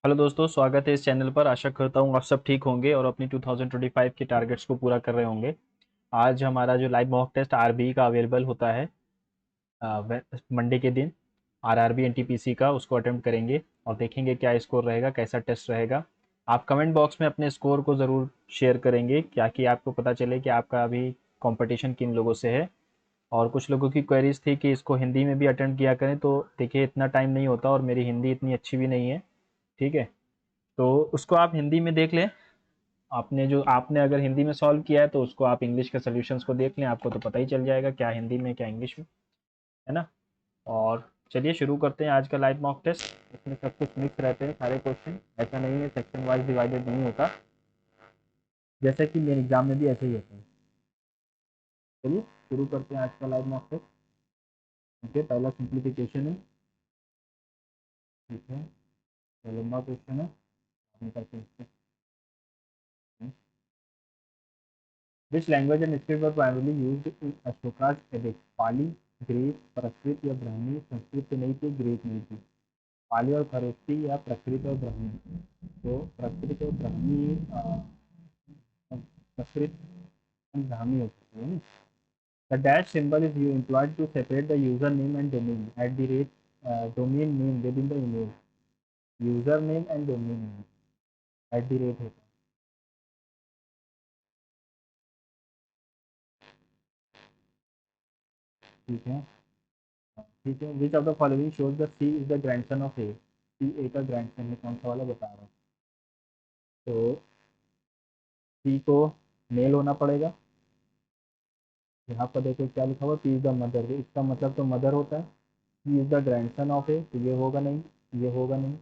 Hello दोस्तों, स्वागत है इस चैनल पर। आशा करता हूँ आप सब ठीक होंगे और अपनी 2025 के टारगेट्स को पूरा कर रहे होंगे। आज हमारा जो लाइव मॉक टेस्ट आरबीई का अवेलेबल होता है मंडे के दिन, आरआरबी एनटीपीसी का, उसको अटेम्प्ट करेंगे और देखेंगे क्या स्कोर रहेगा, कैसा टेस्ट रहेगा। आप कमेंट बॉक्स में अपने स्कोर को ज़रूर शेयर करेंगे, क्या कि आपको पता चले कि आपका अभी कंपटीशन किन लोगों से है। और कुछ लोगों की क्वेरीज थी कि इसको हिंदी में भी अटेम्प्ट किया करें, तो देखिए इतना टाइम नहीं होता और मेरी हिंदी इतनी अच्छी भी नहीं है। ठीक है, तो उसको आप हिंदी में देख लें। आपने अगर हिंदी में सॉल्व किया है तो उसको आप इंग्लिश के सॉल्यूशंस को देख लें, आपको तो पता ही चल जाएगा क्या हिंदी में क्या इंग्लिश में, है ना। और चलिए शुरू करते हैं आज का लाइव मॉक टेस्ट। इसमें सब कुछ मिक्स रहते हैं, सारे क्वेश्चन, ऐसा नहीं है सेक्शन वाइज डिवाइडेड नहीं होता, जैसे कि मेरे एग्जाम में भी ऐसे ही होता है। चलिए शुरू करते हैं आज का लाइव मॉक टेस्ट। ओके, पहला सिंप्लीफिकेशन है। ठीक है, तो लंबा क्वेश्चन है, आपने करते हैं। Which language and script were primarily used in Ashoka's edict? Pali, Greek, Prakrit या ब्राह्मी? संस्कृत तो नहीं थी, ग्रीक नहीं थी। पाली और खरोष्टी या प्राकृत और ब्राह्मी? तो प्राकृत और ब्राह्मी, प्राकृत और ब्राह्मी हो सकते हैं। The dash symbol is employed to separate the username and domain at the rate domain name within the email. Username and domain name at the rate होता है। ठीक है, ठीक है। Which of the following shows the C is the grandson of A? C A का grandson है, कौन सा वाला बता रहा हूँ। तो सी को मेल होना पड़ेगा। यहाँ पर देखो क्या लिखा हुआ, पी इज द मदर, इसका मतलब तो मदर होता है। C is the grandson of ए, तो ये होगा नहीं, ये होगा नहीं।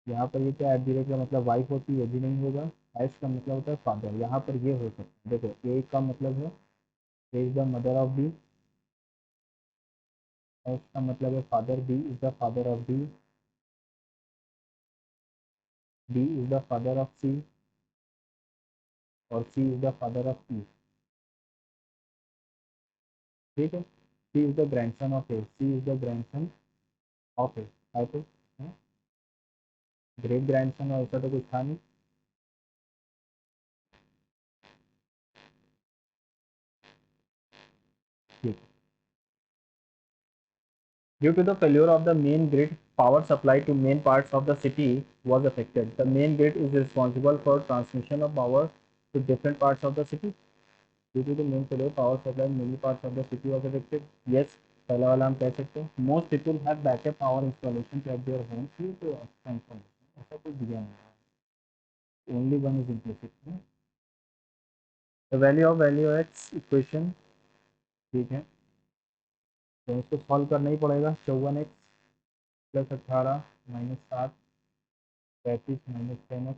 यहाँ पर ये क्या, एट दी रेट का मतलब वाइफ होती है, ये भी नहीं होगा। एस का मतलब होता है फादर, यहाँ पर ये हो सकता है। देखो ए का मतलब है A is the mother of B, S का मतलब है father, B is the father of B, B is the father of C, और C is the father of E. ठीक है, C is the grandson of A, C is the grandson of A, है तो great grandson और ऐसा तो कुछ था नहीं। ठीक, due to the failure of the main grid, power supply to main parts of the city was affected. The main grid is responsible for transmission of power to different parts of the city. Due to the main failure, power supply in many parts of the city was affected. Yes, पहला वाला हम कह सकते हैं। Most people have backup power installations at their homes. ये तो अच्छा information, ऐसा कुछ दिया नहीं है। Only one is implicit. The value of x equation, ठीक है, तो इसको सॉल्व करना ही पड़ेगा। 54x plus 18 minus 7, 35 minus 10x,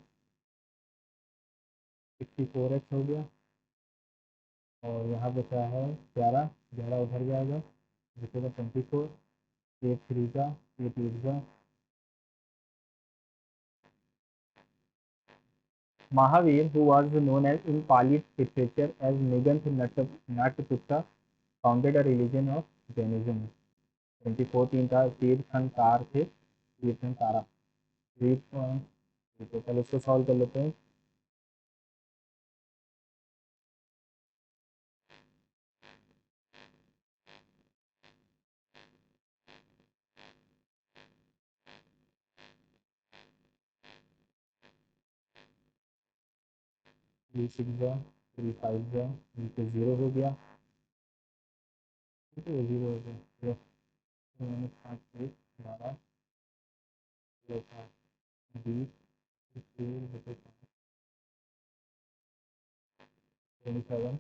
64x हो गया। और यहाँ बचा है 11, 11 उधर जाएगा, बचेगा 24। 8 3 का, 8 8 का। Mahavir, who was known as in Pali literature as Nigant Nataputta, founded a religion of Jainism. 24 3 का, तीर्थंकार थे, तीर्थंकारा, तीर्थ। तो चलो इसको सॉल्व कर लेते हैं। थ्री सिक्स जा, थ्री फाइव जा, नीचे जीरो हो गया। ठीक है, जीरो हो गया। Minus 5 1 12, 20, 27।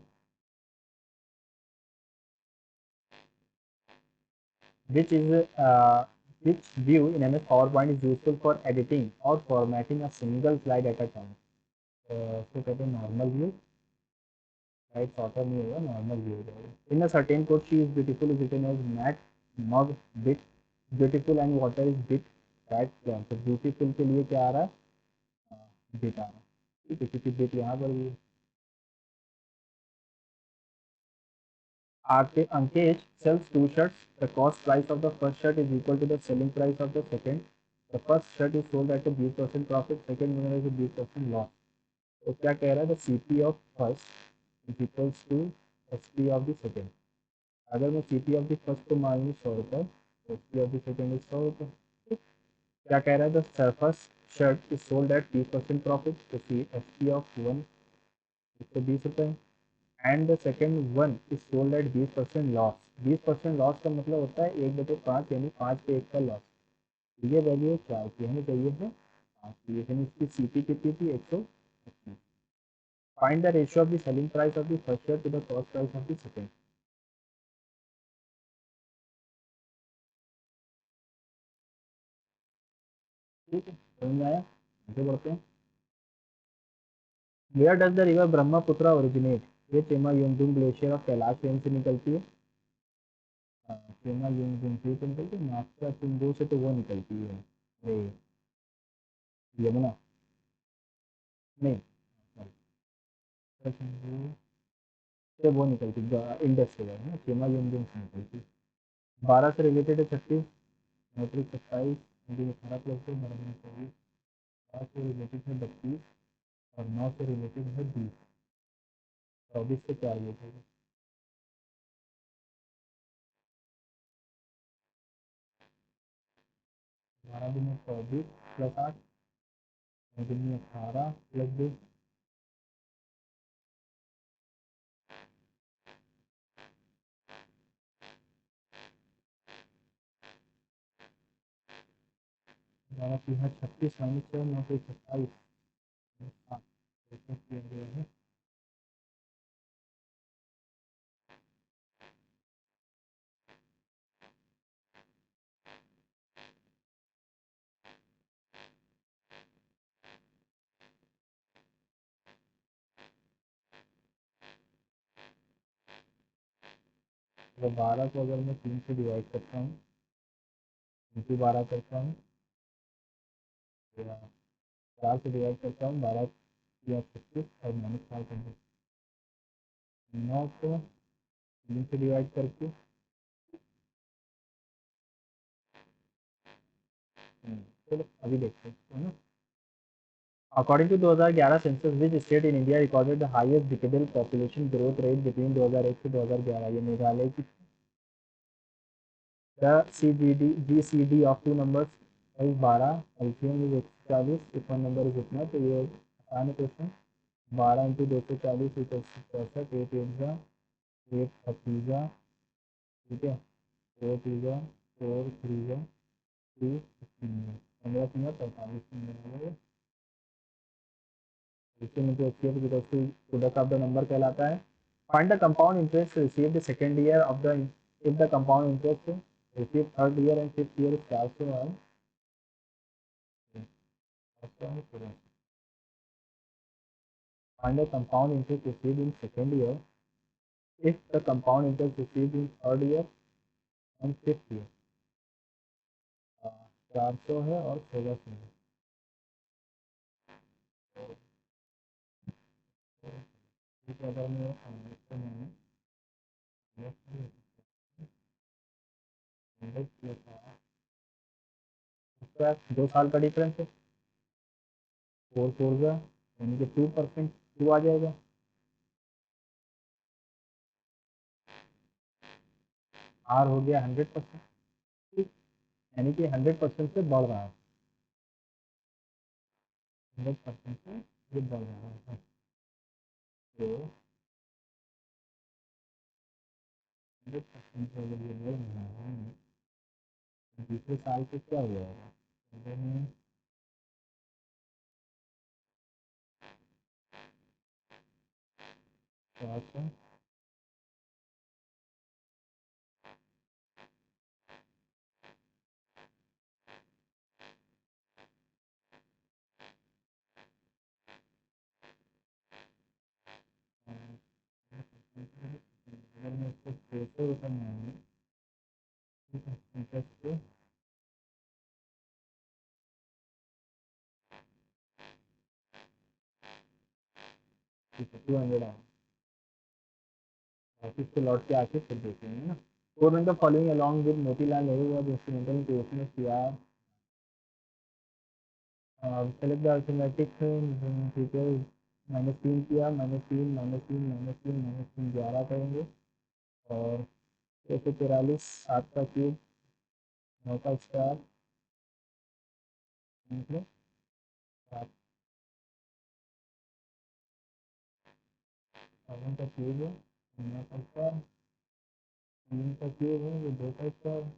which is which view in MS PowerPoint is useful for editing or formatting a single slide at a time? इसको कहते हैं नॉर्मल व्यू। राइट, शॉर्टर नहीं होगा, नॉर्मल व्यू हो जाएगा। In a certain code she is beautiful is written as mat mug bit beautiful and water is bit right plan. तो beautiful के लिए क्या आ रहा है, बिट आ रहा है। ठीक है, क्योंकि बिट यहाँ पर भी। Ankesh sells two shirts. The cost price of the first shirt is equal to the selling price of the second. The first shirt is sold at 20% profit, second one is 20% loss. तो क्या कह रहा है, the CP of first is equals to SP of the second. अगर मैं CP of the first को मान लूँ 100 रुपये, तो SP of the second is 100 रुपये। क्या कह रहा है, the first shirt is sold at 20% profit, तो सी एसपी ऑफ वन 120 रुपये, and the second one is sold at 20% loss. 20% loss का मतलब होता है 1/5, यानी 5 पे 1 का लॉस। ये वैल्यू 4 की हमें चाहिए है 5 की, यानी इसकी सीपी कितनी थी 180। Find the ratio of the selling price of the first share to the cost price of the second. ठीक है, समझ में आया? आगे बढ़ते हैं। Where does the river Brahmaputra originate? ये Chema Yungdung glacier of Kailash range से निकलती है। चेमा युंगडुंग से निकलती है, मास्टर चुंगो से तो वो निकलती है, अरे यमुना, नहीं, से वो निकलती इंडस रिवर है ना, चेमा युंगडुंग से निकलती। 12 से रिलेटेड है 36, मैट्रिक 27, 18 प्लस 2 24, 8 से रिलेटेड है 32, और 9 से रिलेटेड है 20, 24 से क्या रिलेटेड है? 12 दिन में 24 प्लस 8, 9 दिन में 18 प्लस 2, हमारा तीन 36 माइनस 7, 9 से 27, 7 किया गया है। तो 12 को अगर मैं 3 से डिवाइड करता हूँ, इंटू 12 करता हूँ, या 4 से डिवाइड करता हूँ, 12 या 36 और माइनस 4 कर दो, 9 को 3 से डिवाइड करके, चलो अभी देखते हैं ना। According to 2011 census, which state in India recorded the highest decadal population growth rate between 2001 से 2011? ये मेघालय की। The GCD of two numbers is 12, LCM is 140, if one number is इतना, तो ये आसान क्वेश्चन। 12 इंटू 240 65, 8 एट 8 30, ठीक है, 4 3 4 3 2 15 15 इसके मुझे HCF because two product of the number कहलाता है। Find the compound interest received second year of the, if the compound interest receive third year and fifth year 400 और find the compound interest received in second year if the compound interest received in third year and fifth year। 400 है और 1600 है। अगर मैं उसका 2 साल का difference है, 4 का यानी कि 2%, 2 आ जाएगा। आर हो गया 100%, यानी कि 100% से बढ़ रहा है, 100% से ये बढ़ रहा है। तो 100% से अगर ये बढ़ रहा है, दूसरे साल से क्या हो जाएगा? अगर मैं 400 अगर मैं इसको 600 रुपये मांगू, ठीक है, इंटरेस्ट पे, ठीक है, 200 आए, ऑफिस से लौट के आके फिर देखेंगे ना। Four the following along with Motilal Nehru was instrumental in creation of CR select the arithmetic feature, -3 किया, -3 -3 -3 -3 11 करेंगे। और 243 7 का क्यूब 9 का स्क्वायर मतलब 7 7 का क्यूब है, 9 का स्क्वायर 3 का क्यूब है, ये 2 का स्क्वायर।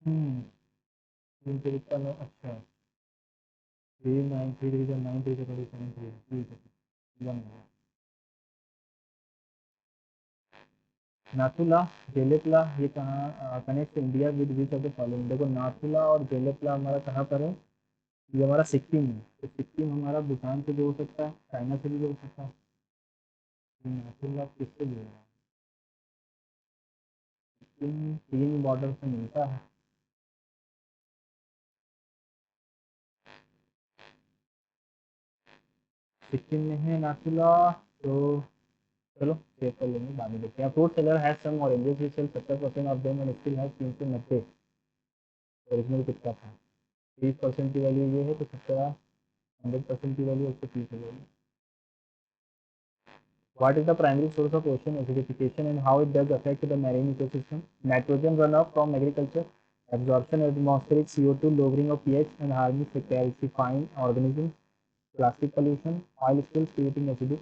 हम्म 3 के रूप में अच्छा 3 9 3 3 9 3 7 3 ठीक है 1। नाथुला जेलेपला ये कहाँ connect India with which of the following. देखो नाथुला और जेलेपला हमारा कहाँ पर है, ये हमारा सिक्किम है। तो सिक्किम हमारा भूटान से जोड़ सकता है, चाइना से भी जोड़ सकता है। नाथुला किससे जोड़ेगा, सिक्किम 3 बॉर्डर से मिलता है। सिक्किम में है नाथुला, तो चलो सेव कर लेंगे, बाद में देखते हैं। Fruit seller has some oranges which sell 70% of them and still has 390। Original कितना था, 30% की वैल्यू ये है, तो 70 100% की वैल्यू 130 हो जाएगी। What is the primary source of ocean acidification and how it does affect the marine ecosystem? Nitrogen runoff from agriculture, absorption of atmospheric CO2, lowering of pH and harming calcifying organisms, plastic pollution, oil spills creating acidic,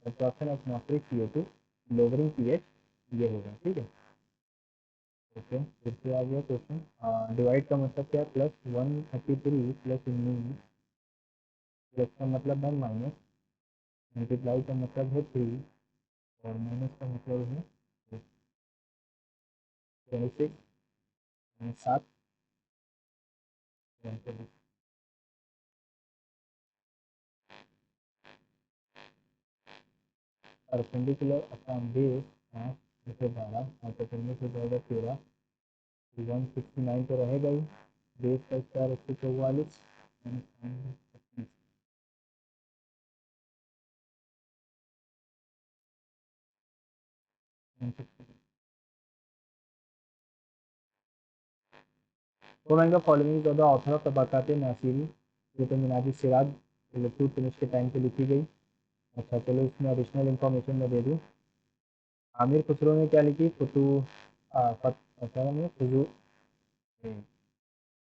absorption of atmospheric CO2, lowering pH, ये होगा ठीक है। Okay फिर से आ गया question. Divide का मतलब क्या है, +133 प्लस 19, प्लस का मतलब है माइनस, मल्टीप्लाई का मतलब है 3 और माइनस का मतलब है 26 7। परपेंडिकुलर अपॉन बेस 5 में से 12 और करने से जाएगा 13, 169 तो रहेगा ही। बेस का स्क्वायर 144 फोरंगा following the author of Tabaqat Nasiri, ये तो मिनाजी सिराज इलेक्ट्रिक फिनिश के टाइम पे लिखी गई। अच्छा चलो इसमें एडिशनल इन्फॉर्मेशन मैं दे दूँ। आमिर खुसरो ने क्या लिखी, फजू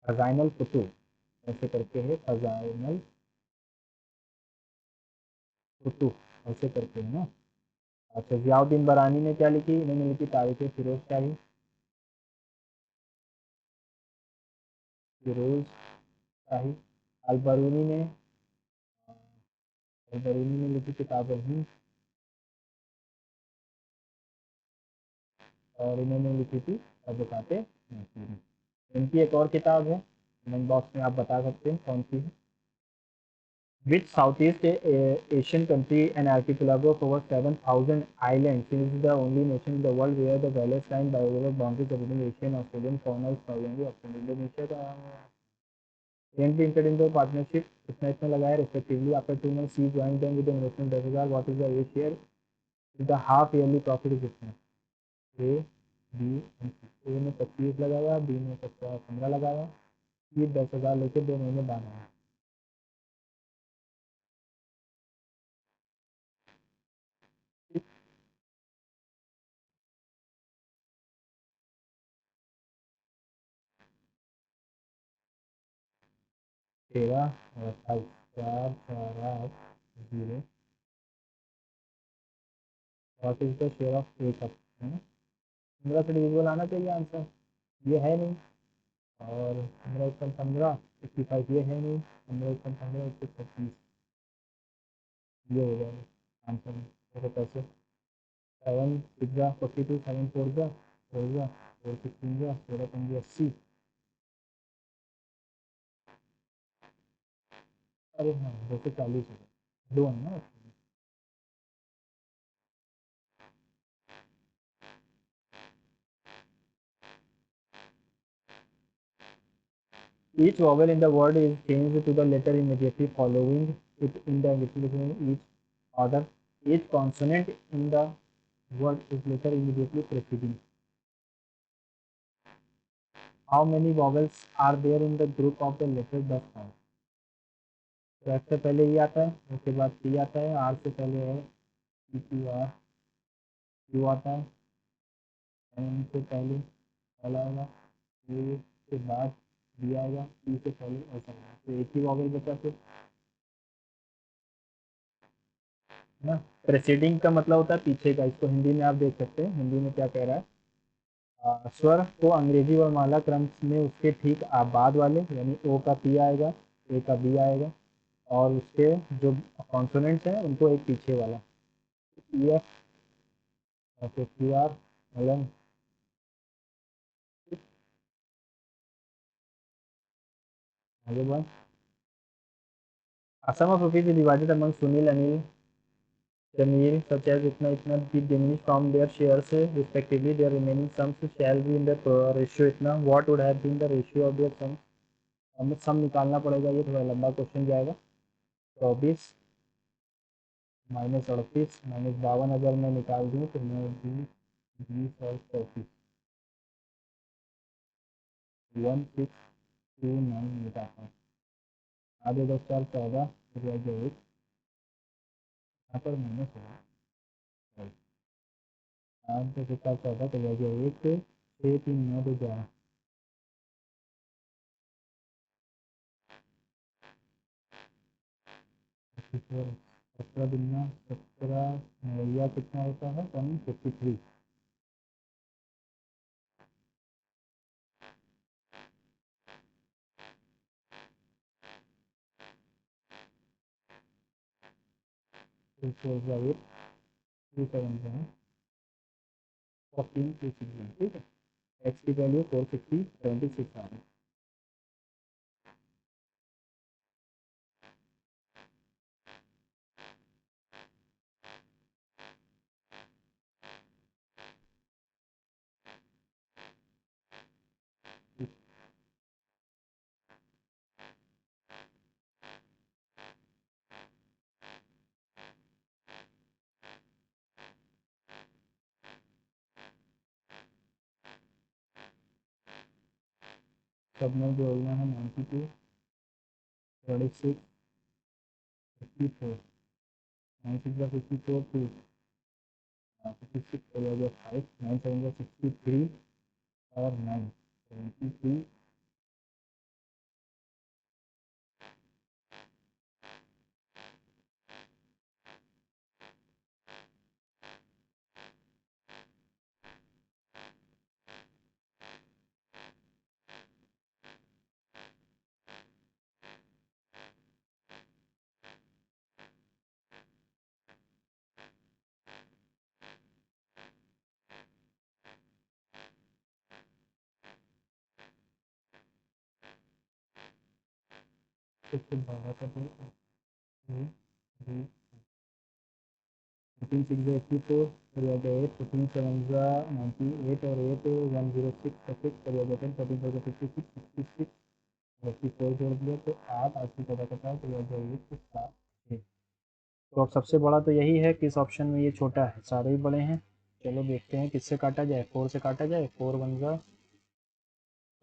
खजाइनल फुतू ऐसे करके है, खजाइनल फुतू ऐसे करके है ना। अच्छा जियाउद्दीन बरानी ने क्या लिखी, इन्होंने लिखी तारीख फिरोज शाही, फिरोज शाही। अलबरूनी ने अलबरूनी ने लिखी किताब ही, और इन्होंने लिखी थी तबकाते नासिरी। इनकी एक और किताब है, कमेंट बॉक्स में आप बता सकते हैं कौन सी है। Which Southeast Asian country and archipelago of over 7,000 islands is the only nation in the world where the balanced line biological boundaries between Asian and Australian fauna is following the option? Indonesia का recently entered into a partnership इसने इसमें लगाया respectively after 2 months she joined them with an investment 10,000. What is the A share with the half yearly profit is इसमें A B A ने 25 लगाया, B ने 15 लगाया, ये 10,000 लेके 2 महीने बाद आया। 13 और 28 4 4 8 0। What is the share of A cup, है ना। 15 से डिविजिबल आना चाहिए आंसर, ये है नहीं। और 15 15 55 ये है नहीं, 15 15 136 ये हो जाएगा आंसर में। देखो कैसे, 7 6 42, 7 4 4 4 16 16 15 80। अरे हाँ 240 है, दो है ना। Each vowel in the word is changed to the letter immediately following it in the each order. Each consonant in the word is letter immediately preceding. How many vowels are there in the group of the letter thus found? तो F से पहले E आता है, उसके बाद T आता है, R से पहले है P Q R, Q आता है, N से पहले L आएगा, U के बाद D आएगा, P से पहले S आएगा। तो एक ही वॉवल बचा फिर, है ना। प्रेसिडिंग का मतलब होता है पीछे का। इसको हिंदी में आप देख सकते हैं, हिंदी में क्या कह रहा है। स्वर को अंग्रेजी वर्णमाला क्रम में उसके ठीक बाद वाले, यानी ओ का पी आएगा, ए का बी आएगा, और उसके जो कॉन्सोनेंट्स हैं उनको एक पीछे वाला, ई एफ, और फिर क्यू आर, एल एम। आगे बढ़। A sum of rupees divided among Sunil, Anil, Jamil, such as itna itna be diminished from their shares respectively. Their remaining sums shall be in the ratio itna. What would have been the ratio of their sums? हमें सम निकालना पड़ेगा, ये थोड़ा लंबा question जाएगा। 24 minus 38 minus 52 अगर मैं निकाल दूँ तो मैं 20 और 34 1629 निकालता हूँ। आधे 10 4 14 फिर एक, यहाँ पर माइनस होगा, 8 से 4 14 तो एक 6 3 9 2 11, 17 दुनिया 17 नवैया कितना होता है, 153। तो 4 2 7 है 14 2 6, ठीक है। एक्स की वैल्यू 460 76 आ रही है। सब में जोड़ना है 92 36 54 96 54 2 56 हो गया 5 9 7 63 और 9 72। फिर 12 का 14 6 84 फिर हो गया 8 14 7 98 और 8 106 6 फिर हो गया 10 14 4 56 66 54 जोड़ दिया तो 8 8 की पता करता है तो हो गया 1 7 6। तो अब सबसे बड़ा तो यही है कि इस ऑप्शन में ये छोटा है, सारे ही बड़े हैं। चलो देखते हैं किससे काटा जाए, 4 से काटा जाए, 4 1 जा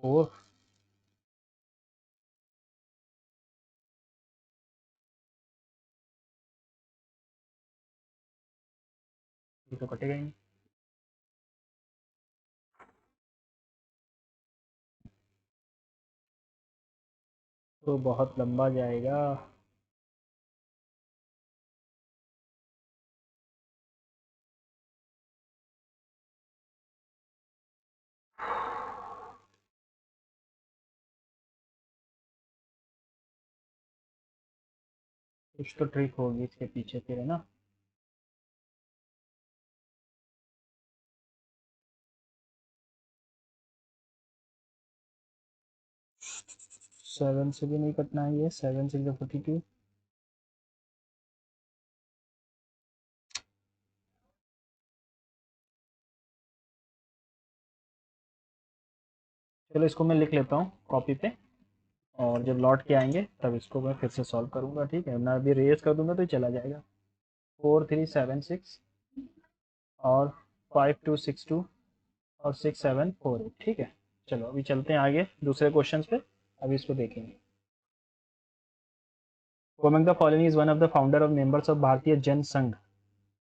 4, ये तो कटेगा ही नहीं। तो बहुत लंबा जाएगा। कुछ तो ट्रिक होगी इसके पीछे फिर, है ना। 7 से भी नहीं कटना है, ये 7 6 42। चलो इसको मैं लिख लेता हूँ कॉपी पे। और जब लौट के आएंगे तब इसको मैं फिर से सॉल्व करूँगा, ठीक है ना। अभी रेस कर दूंगा तो ही चला जाएगा। 4376 और 5262 और 6748, ठीक है। चलो अभी चलते हैं आगे दूसरे क्वेश्चन पे, अभी इसको देखेंगे। Among the following is one of the founder of members of Bharatiya Jan Sangh,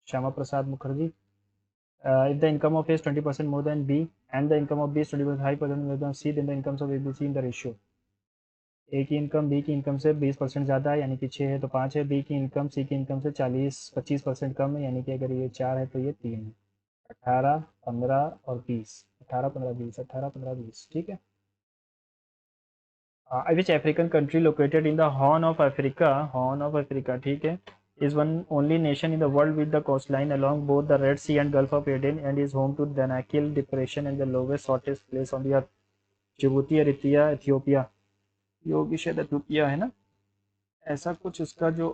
Shama Prasad Mukherjee. If the income of A is 20% more than B and the income of B is 25% more than C, then the incomes of A, B, C in the ratio. ए की income B की income से 20% ज़्यादा है, यानी कि 6 है तो 5 है। बी की इनकम सी की इनकम से 25% कम है, यानी कि अगर ये 4 है तो ये 3 है। 18, 15 और 20, 18, 15, 20, 18, 15, 20, ठीक है। Which African country located in the horn of Africa, ठीक है, is one only nation in the world with the coastline along both the Red Sea and Gulf of Aden and is home to Danakil Depression and the lowest hottest place on the earth. Djibouti, Eritrea, Ethiopia, ये भी शायद Ethiopia है ना। ऐसा कुछ इसका जो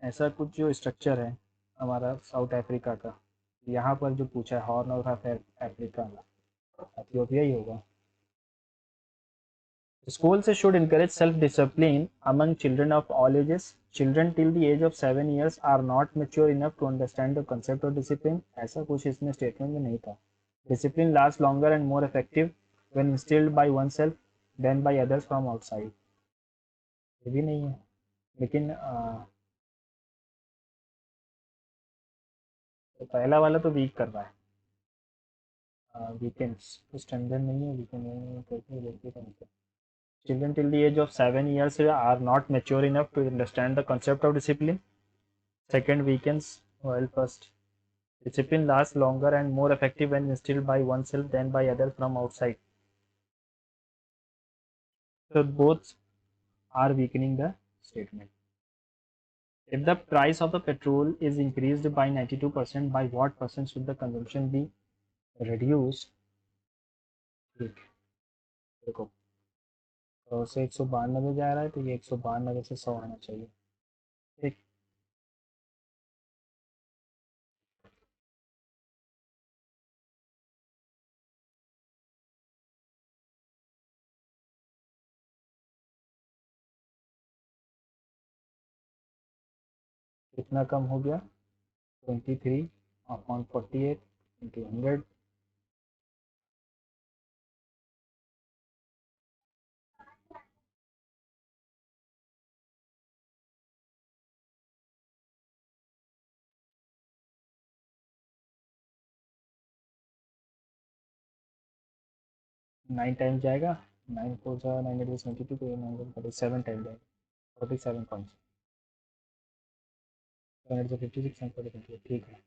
ऐसा कुछ जो स्ट्रक्चर है हमारा साउथ अफ्रीका का, यहाँ पर जो पूछा है हॉर्न ऑफ अफ्रीका, इथियोपिया ही होगा। Schools should encourage self-discipline among children of all ages. Children till the age of 7 years are not mature enough to understand the concept of discipline. ऐसा कुछ इसमें स्टेटमेंट में नहीं था। Discipline lasts longer and more effective when instilled by oneself than by others from outside. ये भी नहीं है, लेकिन तो पहला वाला तो वीक कर रहा है। वीकेंड्स स्टैंडर्ड नहीं है, वीकेंड नहीं है। Children till the age of 7 years are not mature enough to understand the concept of discipline. Second, weakens while first. Discipline lasts longer and more effective when instilled by oneself than by others from outside. So both are weakening the statement. If the price of the petrol is increased by 92%, by what percent should the consumption be reduced? ठीक, देखो, तो से 192 जा रहा है तो ये 192 से 100 आना चाहिए, ठीक। कितना कम हो गया? 23/48 into 100, 9 टाइम जाएगा। 9 4 जा 9 8 72 तो ये 9 टाइम जाएगा, 47 पॉइंट्स, 56, ठीक है।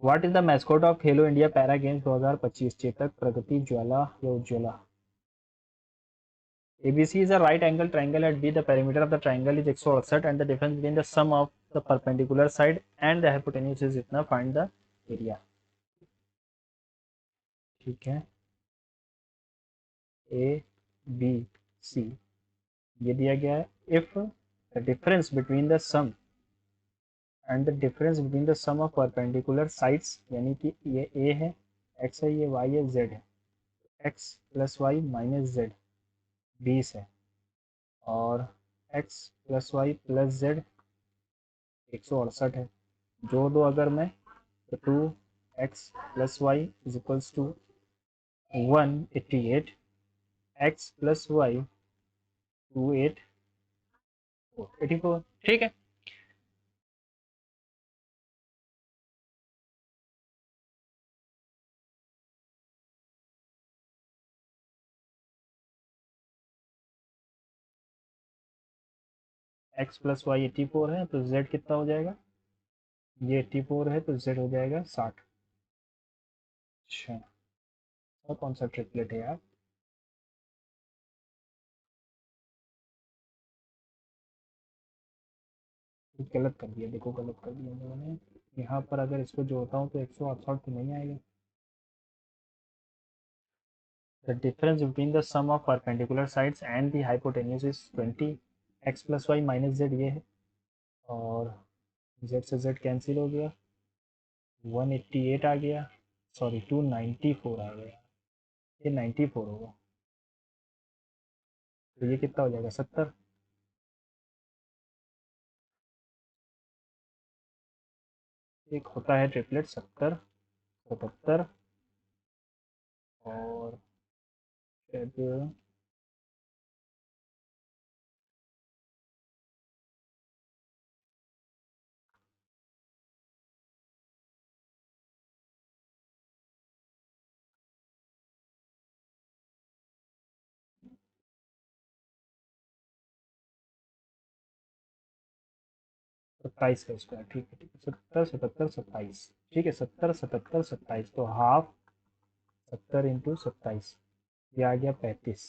What is the mascot of Khelo India para games 2025? Chetak, प्रगति, ज्वाला या Ujjwala? ABC is a right angle triangle at B. The perimeter of the triangle is 168 and the difference between the sum of the perpendicular side and the hypotenuse is इतना, find the area, ठीक है। A B C ये दिया गया है। If the difference between the sum and the difference between the sum of perpendicular sides, यानी कि ये A है, X है, ये Y है, Z है, X plus y minus Z 20 है और x plus y plus z 168 है। जोड़ दो अगर मैं तो 2x plus y is equals to 188, x plus y 84, ठीक है। x प्लस वाई 84 है तो z कितना हो जाएगा? ये 84 है तो z हो जाएगा 60। अच्छा, और कौन सा ट्रिपलेट है यार? गलत कर दिया, देखो गलत कर दिया मैंने। यहाँ पर अगर इसको जोड़ता हूँ तो 168 तो नहीं आएगा। The difference between the sum of perpendicular sides and the hypotenuse is 20, x plus y minus z ये है और z से z कैंसिल हो गया, 188 आ गया, सॉरी 294 आ गया, ये 94 होगा। तो ये कितना हो जाएगा 70। एक होता है ट्रिपलेट 70, 77 और फिर 27 का स्क्वायर। ठीक है, ठीक है, 70 77 27। ठीक है, 70 77 27, तो हाफ 70 × 27, ये आ गया 35।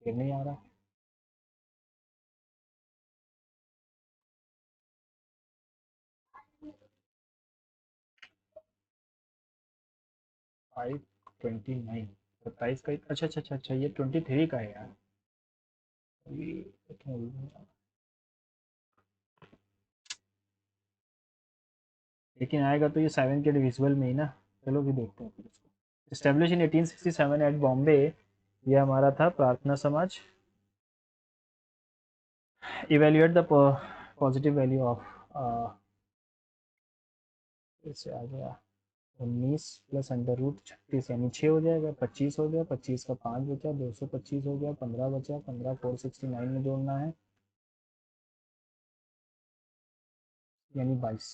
फिर नहीं आ रहा। 529। 27 का अच्छा अच्छा अच्छा अच्छा, ये 23 का है यार। लेकिन आएगा तो ये 7 के डिविजिबल में ही ना। चलो भी देखते हैं फिर इसको। स्टेब्लिश इन 1867 एट बॉम्बे, ये हमारा था प्रार्थना समाज। Evaluate the positive value of, इससे आ गया 19 प्लस अंडर रूट 36, यानी 6 हो जाएगा। 25 हो गया, 25 का 5 बचा, 225 हो गया, 15 बचा, 15 469 में जोड़ना है, यानी 22।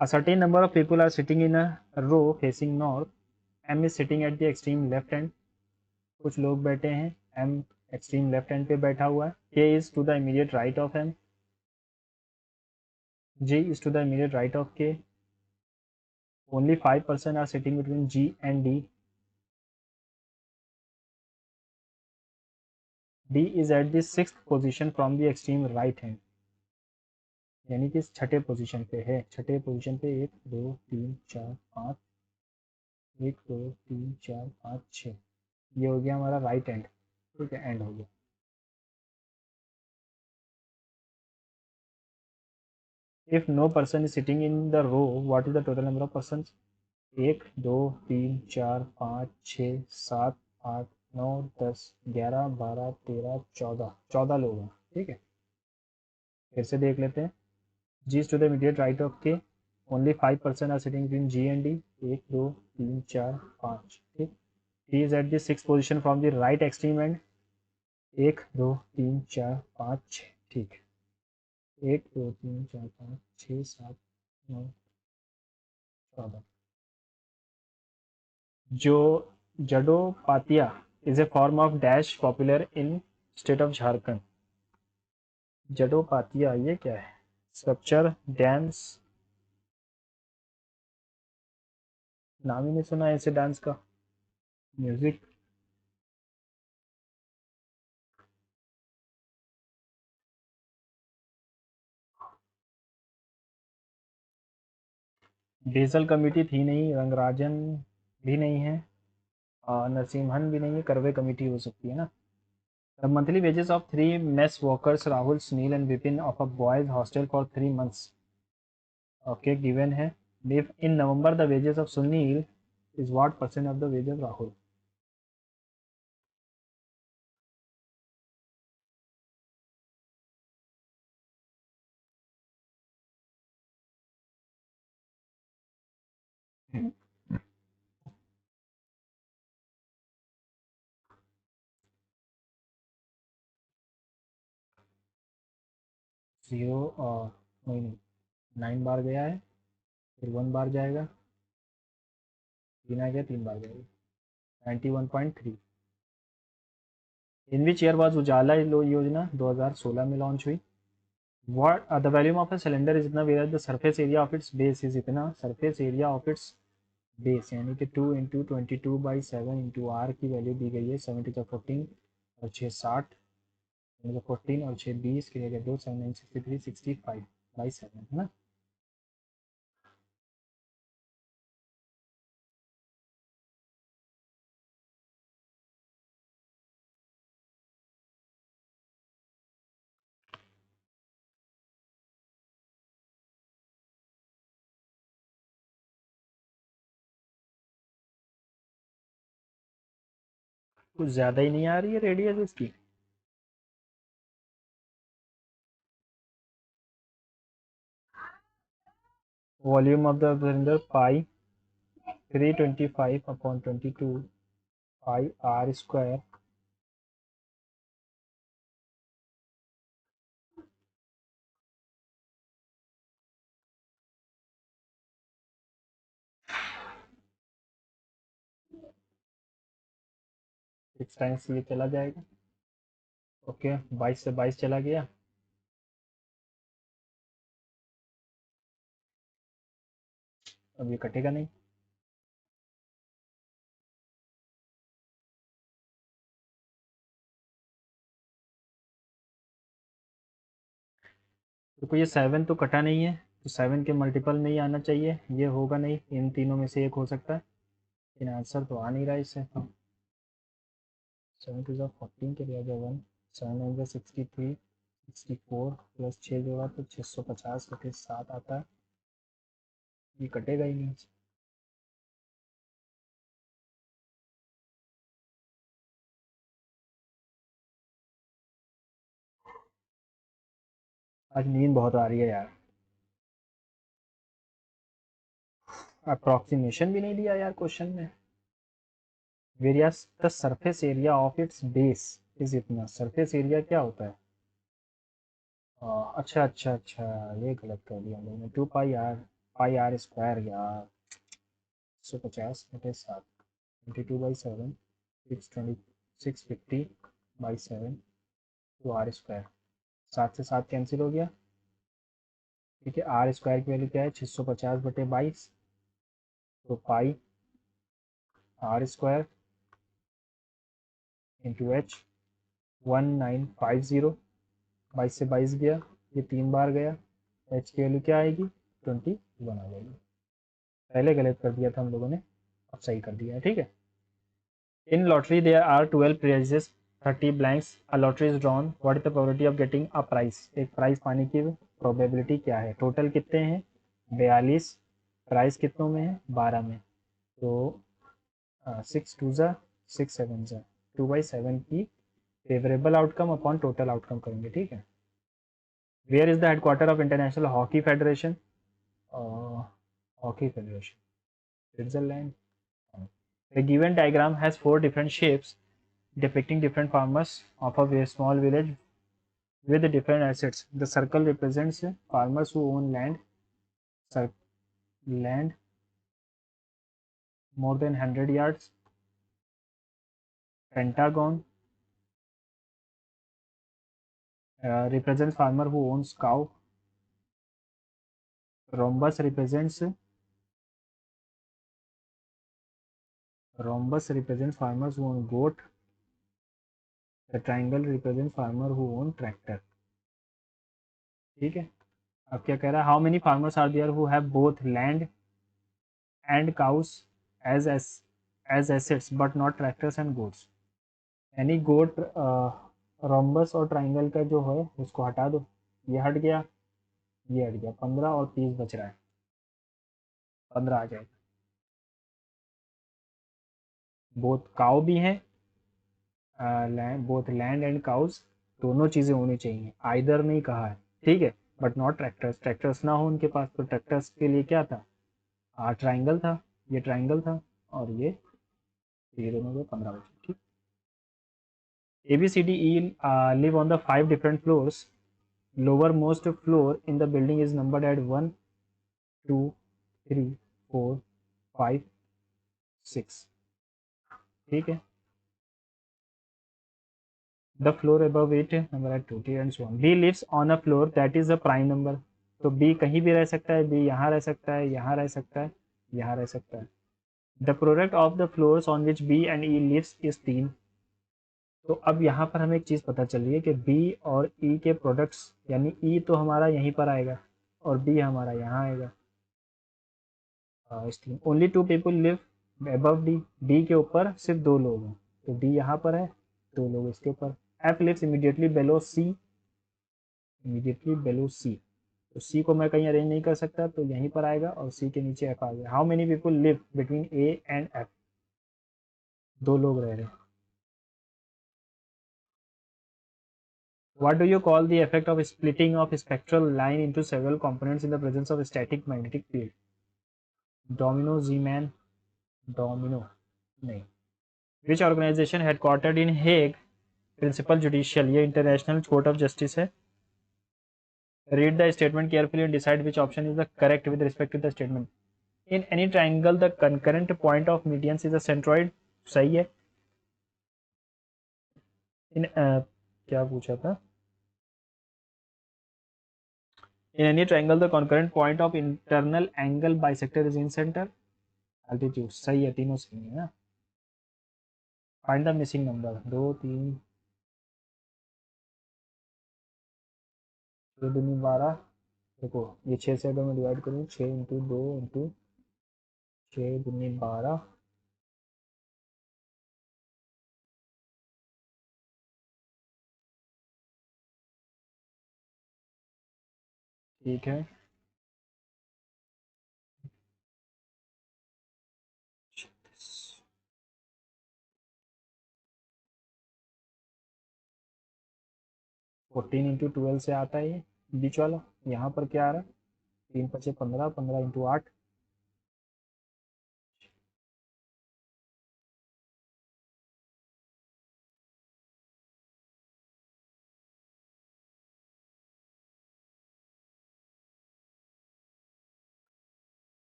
A certain number of people are sitting in a row facing north. M is sitting at the extreme left hand. कुछ लोग बैठे हैं, M extreme left hand पे बैठा हुआ है। K is to the immediate right of M. G is to the immediate right of K. Only 5% are sitting between G and D. D is at the 6th position from the extreme right hand. यानी कि छठे position पे है। छठे position पे 1 2 3 4 5, 1 2 3 4 5 6, ये हो गया हमारा राइट एंड। ठीक है, एंड हो गया। If no person is sitting in the row, what is the total number of person? 1 2 3 4 5 6 7 8 9 10 11 12 13 14, 14 लोग हैं। ठीक है, फिर से देख लेते हैं। G is to the immediate right of K, only 5% are sitting between G and D. 1 2 3 4 5। ठीक, D is at the 6th position from the right extreme end. 1 2 3 4 5 6। ठीक, 1 2 3 4 5 6 7 9 14। जो Jadupatia is a form of dash popular in state of Jharkhand. Jadupatia ये क्या है? Sculpture, dance, नाम ही नहीं सुना है ऐसे डांस का। म्यूजिक। डेजल कमेटी थी नहीं, रंगराजन भी नहीं है, नरसिम्हन भी नहीं है, करवे कमेटी हो सकती है ना। The monthly wages of 3 mess workers Rahul, Sunil and Vipin of a boys hostel for 3 months, okay given है। If in November the wages of Sunil is what percent of the wage of Rahul? Zero और नहीं, 9 बार गया है, फिर 1 बार जाएगा, 3 आ गया, 3 बार जाएगा, 91.3। इन which year was उजाला योजना 2016 में लॉन्च हुई। What the volume of a cylinder is इतना, where the surface area of its base is इतना, surface area of its base यानी कि 2 × 22/7 × आर की वैल्यू दी गई है 7 × 14 और 6 60, 14 और 6 20 की जगह 2 7 9 63 65/7 है ना। कुछ ज़्यादा ही नहीं आ रही है रेडियस इसकी। Volume of the cylinder pi 325/22 pi r square. Six times ये चला जाएगा। ओके 22 से 22 चला गया। अब ये कटेगा नहीं। तो ये 7 तो कटा नहीं है, तो 7 के मल्टीपल में ही आना चाहिए, ये होगा नहीं, इन तीनों में से एक हो सकता है, लेकिन आंसर तो आ नहीं रहा इससे। 7 टू 14 के लिए 1, 7 63, 64 प्लस 6 जोड़ा तो 650/7 आता है। ये कटेगा ही नहीं। आज नींद बहुत आ रही है यार। अप्रोक्सीमेशन भी नहीं दिया यार क्वेश्चन में। Various the surface area of its base is इतना। सरफेस एरिया क्या होता है? अच्छा अच्छा अच्छा, ये गलत कर दिया हम लोगों ने। 2 पाई आर स्क्वायर यार। 150/7, 22/7, 650/7 टू आर स्क्वायर। 7 से 7 कैंसिल हो गया। ठीक है, आर स्क्वायर की वैल्यू क्या है? 650/22, तो पाई आर स्क्वायर इंटू एच 1950। 22 से 22 गया, ये 3 बार गया, एच की वैल्यू क्या आएगी? 21 आ जाएगी। पहले गलत कर दिया था हम लोगों ने, अब सही कर दिया है। ठीक है। इन lottery there are 12 prizes, 30 blanks, a lottery is drawn, what is the probability of getting a prize? एक प्राइज पाने की प्रोबेबिलिटी क्या है? टोटल कितने हैं? 42। प्राइस कितनों में है? 12 में। तो 6 2 6 7 2/7 की favourable outcome upon total outcome करेंगे। ठीक है। Where is the headquarter of International Hockey Federation? Hockey Federation Switzerland. The given diagram has 4 different shapes depicting different farmers of a very small village with different assets. The circle represents farmers who own land more than 100 yards. Pentagon represents farmer who owns cow. Rhombus represents farmers who own goat. The triangle represents farmer who own tractor. ठीक है। अब क्या कह रहा है? How many farmers are there who have both land and cows as assets but not tractors and goats? यानी goat, rhombus और triangle का जो है उसको हटा दो, ये हट गया, ये हट गया, 15 और 30 बच रहा है, 15 आ जाएगा। बोथ काउ भी है, बोथ लैंड एंड काउस, दोनों चीज़ें होनी चाहिए, आइदर नहीं कहा है। ठीक है। बट नॉट ट्रैक्टर्स, ट्रैक्टर्स ना हो उनके पास, तो ट्रैक्टर्स के लिए क्या था? ट्राइंगल था, ये ट्राइंगल था, और ये दोनों को 15 बचे। ठीक। ABCDE live on the 5 different floors. Lowermost floor in the building is numbered at 1, 2, 3, 4, 5, 6. ठीक है। The floor above it number at 20 and so on. B lives on a floor that is a prime number. तो B कहीं भी रह सकता है, B यहाँ रह सकता है, यहाँ रह सकता है, यहाँ रह सकता है। The product of the floors on which B and E lives is 3. तो अब यहाँ पर हमें एक चीज़ पता चल रही है कि B और E के प्रोडक्ट्स, यानी E तो हमारा यहीं पर आएगा और B हमारा यहाँ आएगा। Only 2 people live above D, D के ऊपर सिर्फ 2 लोग हैं, तो डी यहाँ पर है, 2 लोग इसके ऊपर। एफ लिव्स इमीडिएटली बिलो सी, इमीडिएटली बिलो सी, तो सी को मैं कहीं अरेंज नहीं कर सकता, तो यहीं पर आएगा और सी के नीचे एफ आ गया। How many people live between A and F? 2 लोग रह रहे हैं। What do you call the effect of splitting of spectral line into several components in the presence of static magnetic field? Domino, Z-man, domino, नहीं. Which organization headquartered in Hague, principal judicial, ये international court of justice है. Read the statement carefully and decide which option is the correct with respect to the statement. In any triangle, the concurrent point of medians is a centroid. सही है. क्या पूछा था? In any triangle, the concurrent point of internal angle bisector is in center. Altitude सही है, तीनों सही है ना. Find the missing number. 2 3 6 दूनी 12. देखो ये 6 से अगर मैं डिवाइड करूँ 6 इंटू 2 इंटू 6 दूनी 12. ठीक है. 14 इंटू 12 से आता है ये बीच वाला. यहाँ पर क्या आ रहा है? 3 5 15, 15 इंटू 8.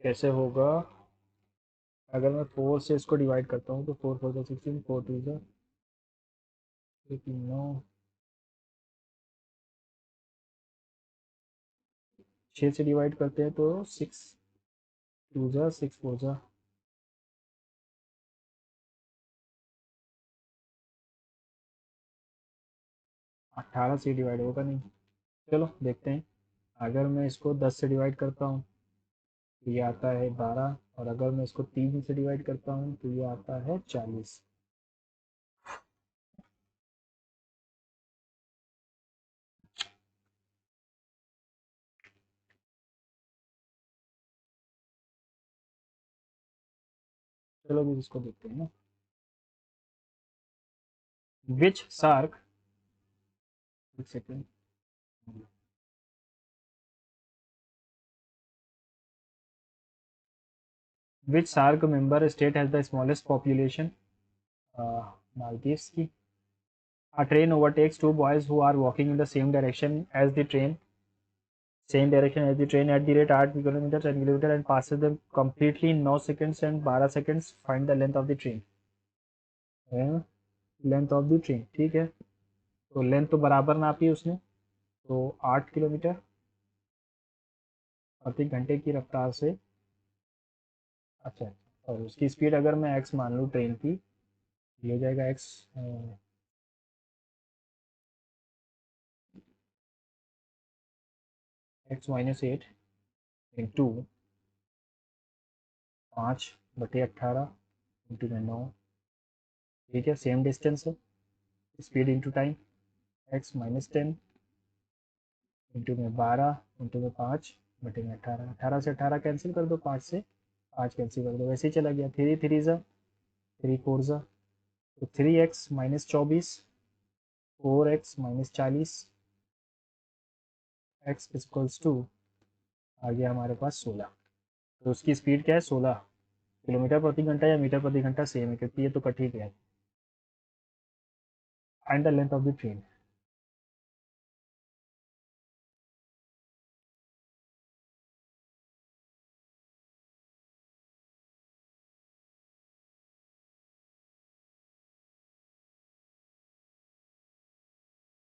कैसे होगा? अगर मैं 4 से इसको डिवाइड करता हूँ तो 4 4 16, 4 2 9. 6 से डिवाइड करते हैं तो 6 2 6 4 18 से डिवाइड होगा नहीं. चलो देखते हैं. अगर मैं इसको 10 से डिवाइड करता हूँ तो ये आता है 12, और अगर मैं इसको 3 से डिवाइड करता हूँ तो ये आता है 40. चलो भी इसको देखते हैं ना. विच सार्क, एक second, which SAARC member state has the smallest population? Maldives की. A train overtakes two boys who are walking in the same direction as the train at the rate 8 kilometers 10 kilometers and passes them completely in 9 seconds and 12 seconds. Find the length of the train. Length of the train. ठीक है, तो length तो बराबर नापी उसने, तो 8 kilometre प्रति घंटे की रफ्तार से. अच्छा, और उसकी स्पीड अगर मैं x मान लूँ ट्रेन की, ये हो जाएगा x -8 इंटू 5/18 इंटू में 9. ठीक है, सेम डिस्टेंस है. Speed into time, x-10 into में 12 इंटू में 5/18. 18 से 18 कैंसिल कर दो, 5 से 5 कैंसिल कर दो, वैसे ही चला गया. 3 3 ज़ा 3 4 ज़ा, तो 3x -24 4x -40 x equals to आ गया हमारे पास 16. तो उसकी स्पीड क्या है? 16 किलोमीटर प्रति घंटा या मीटर प्रति घंटा, सेम है क्योंकि ये तो कट ही गया. Find the length of the train.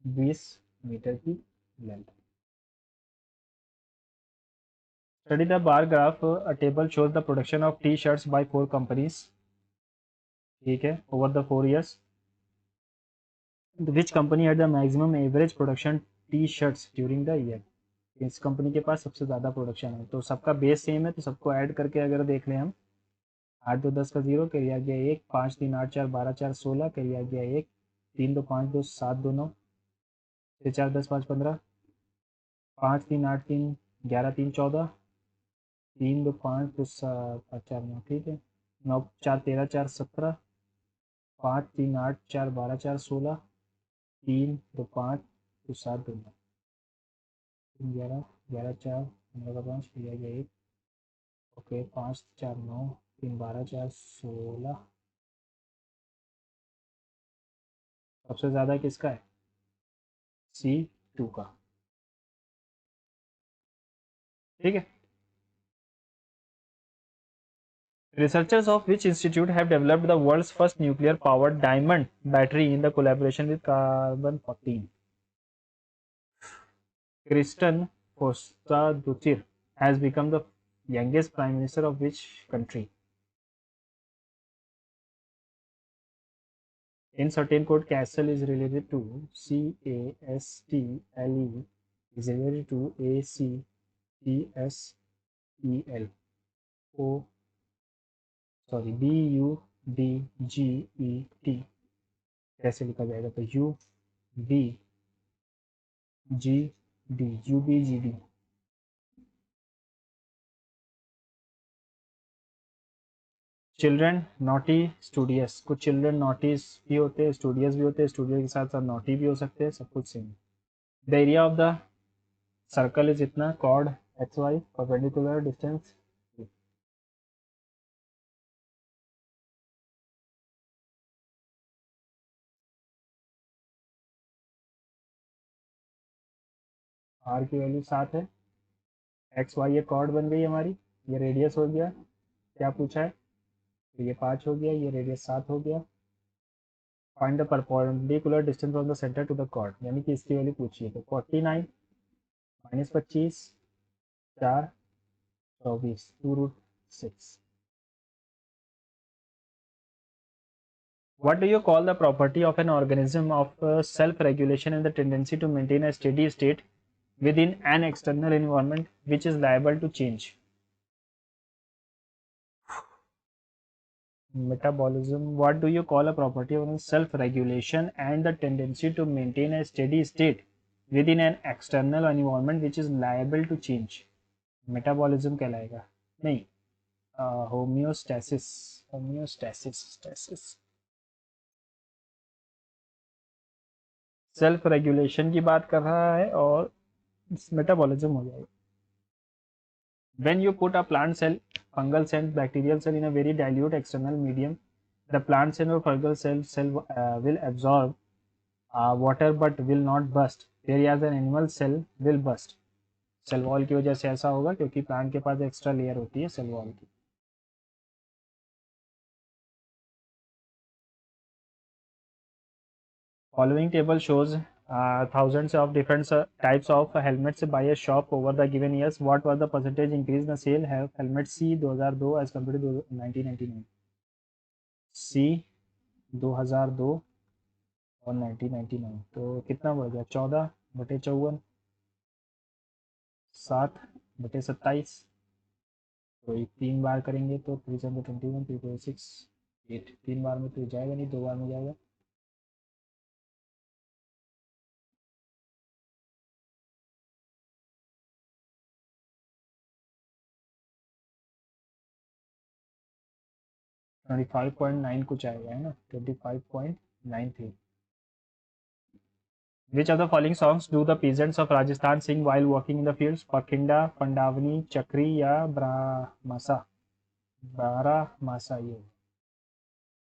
20 metre की length. Study the bar graph. A table shows the production of T-shirts by 4 companies. ठीक है, over the 4 years. Which company had the maximum average production T-shirts during the year? इस company के पास सबसे ज़्यादा production है. तो सबका बेस सेम है तो सबको ऐड करके अगर देख लें हम, 8 2 10 का 0 करिए गया 1, 5 3 8 4 12 4 16 करिए गया 1, 3 2 5 2 7 2 9, 6 4 10 5 15, 5 3 8 3 11 3 14, 3 2 5 2 7 4 9, ठीक है, 9 4 13 4 17, 5 3 8 4 12 4 16, 3 2 5 2 7 2 9, 11 11 4 15 का 5 करिए गया 1, ओके 5 4 9 3 12 4 16, सबसे ज़्यादा किसका है? C2 का, ठीक है। Researchers of which institute have developed the world's first nuclear powered diamond battery in the collaboration with Carbon 14? Kristen Foster-Dutir has become the youngest prime minister of which country? In certain code, castle is related to CASTLE is related to ACTSEL O sorry BUDGET कैसे लिखा जाएगा? तो UBGD children naughty studious, कुछ children नॉटीज भी होते हैं, studious भी होते हैं, स्टूडियो के साथ साथ नॉटी भी हो सकते हैं, सब कुछ same. The area of the circle is इतना, chord X Y perpendicular distance R की वैल्यू 7 है, एक्स वाई ये कॉर्ड बन गई हमारी, ये रेडियस हो गया, क्या पूछा है? तो ये 5 हो गया, ये रेडियस 7 हो गया। Find the perpendicular distance from the centre to the chord, यानी कि इसकी वैल्यू पूछिए, तो 49 -25 4 24 2√6। What do you call the property of an organism of self-regulation and the tendency to maintain a steady state within an external environment which is liable to change? Metabolism. What do you call a property of self-regulation and the tendency to maintain a steady state within an external environment which is liable to change? Metabolism कहलाएगा, नहीं, homeostasis, homeostasis self regulation की बात कर रहा है और metabolism हो जाएगा। When you put a plant cell, fungal cell, bacterial cell in a very dilute external medium, the plant cell or fungal cell will absorb water but will not burst, whereas an animal cell will burst. Cell wall की वजह से ऐसा होगा क्योंकि plant के पास extra layer होती है cell wall की। Following table shows thousands of different types of helmets by a shop over the given years. What was the percentage increase in the sale of helmet C 2002 as compared to 1999? C 2002 और 1999 तो कितना बढ़ गया? 14/54, 7/27, तो एक 3 बार करेंगे तो 321 326 8, 3 बार में तो जाएगा नहीं, 2 बार में जाएगा। 25.9 कुछ आएगा, है ना, 25.93। Which of the following songs do the peasants of Rajasthan sing while walking in the fields? Pakhinda, Pandavani, Chakri या Brahmasa? Brahmasa ये।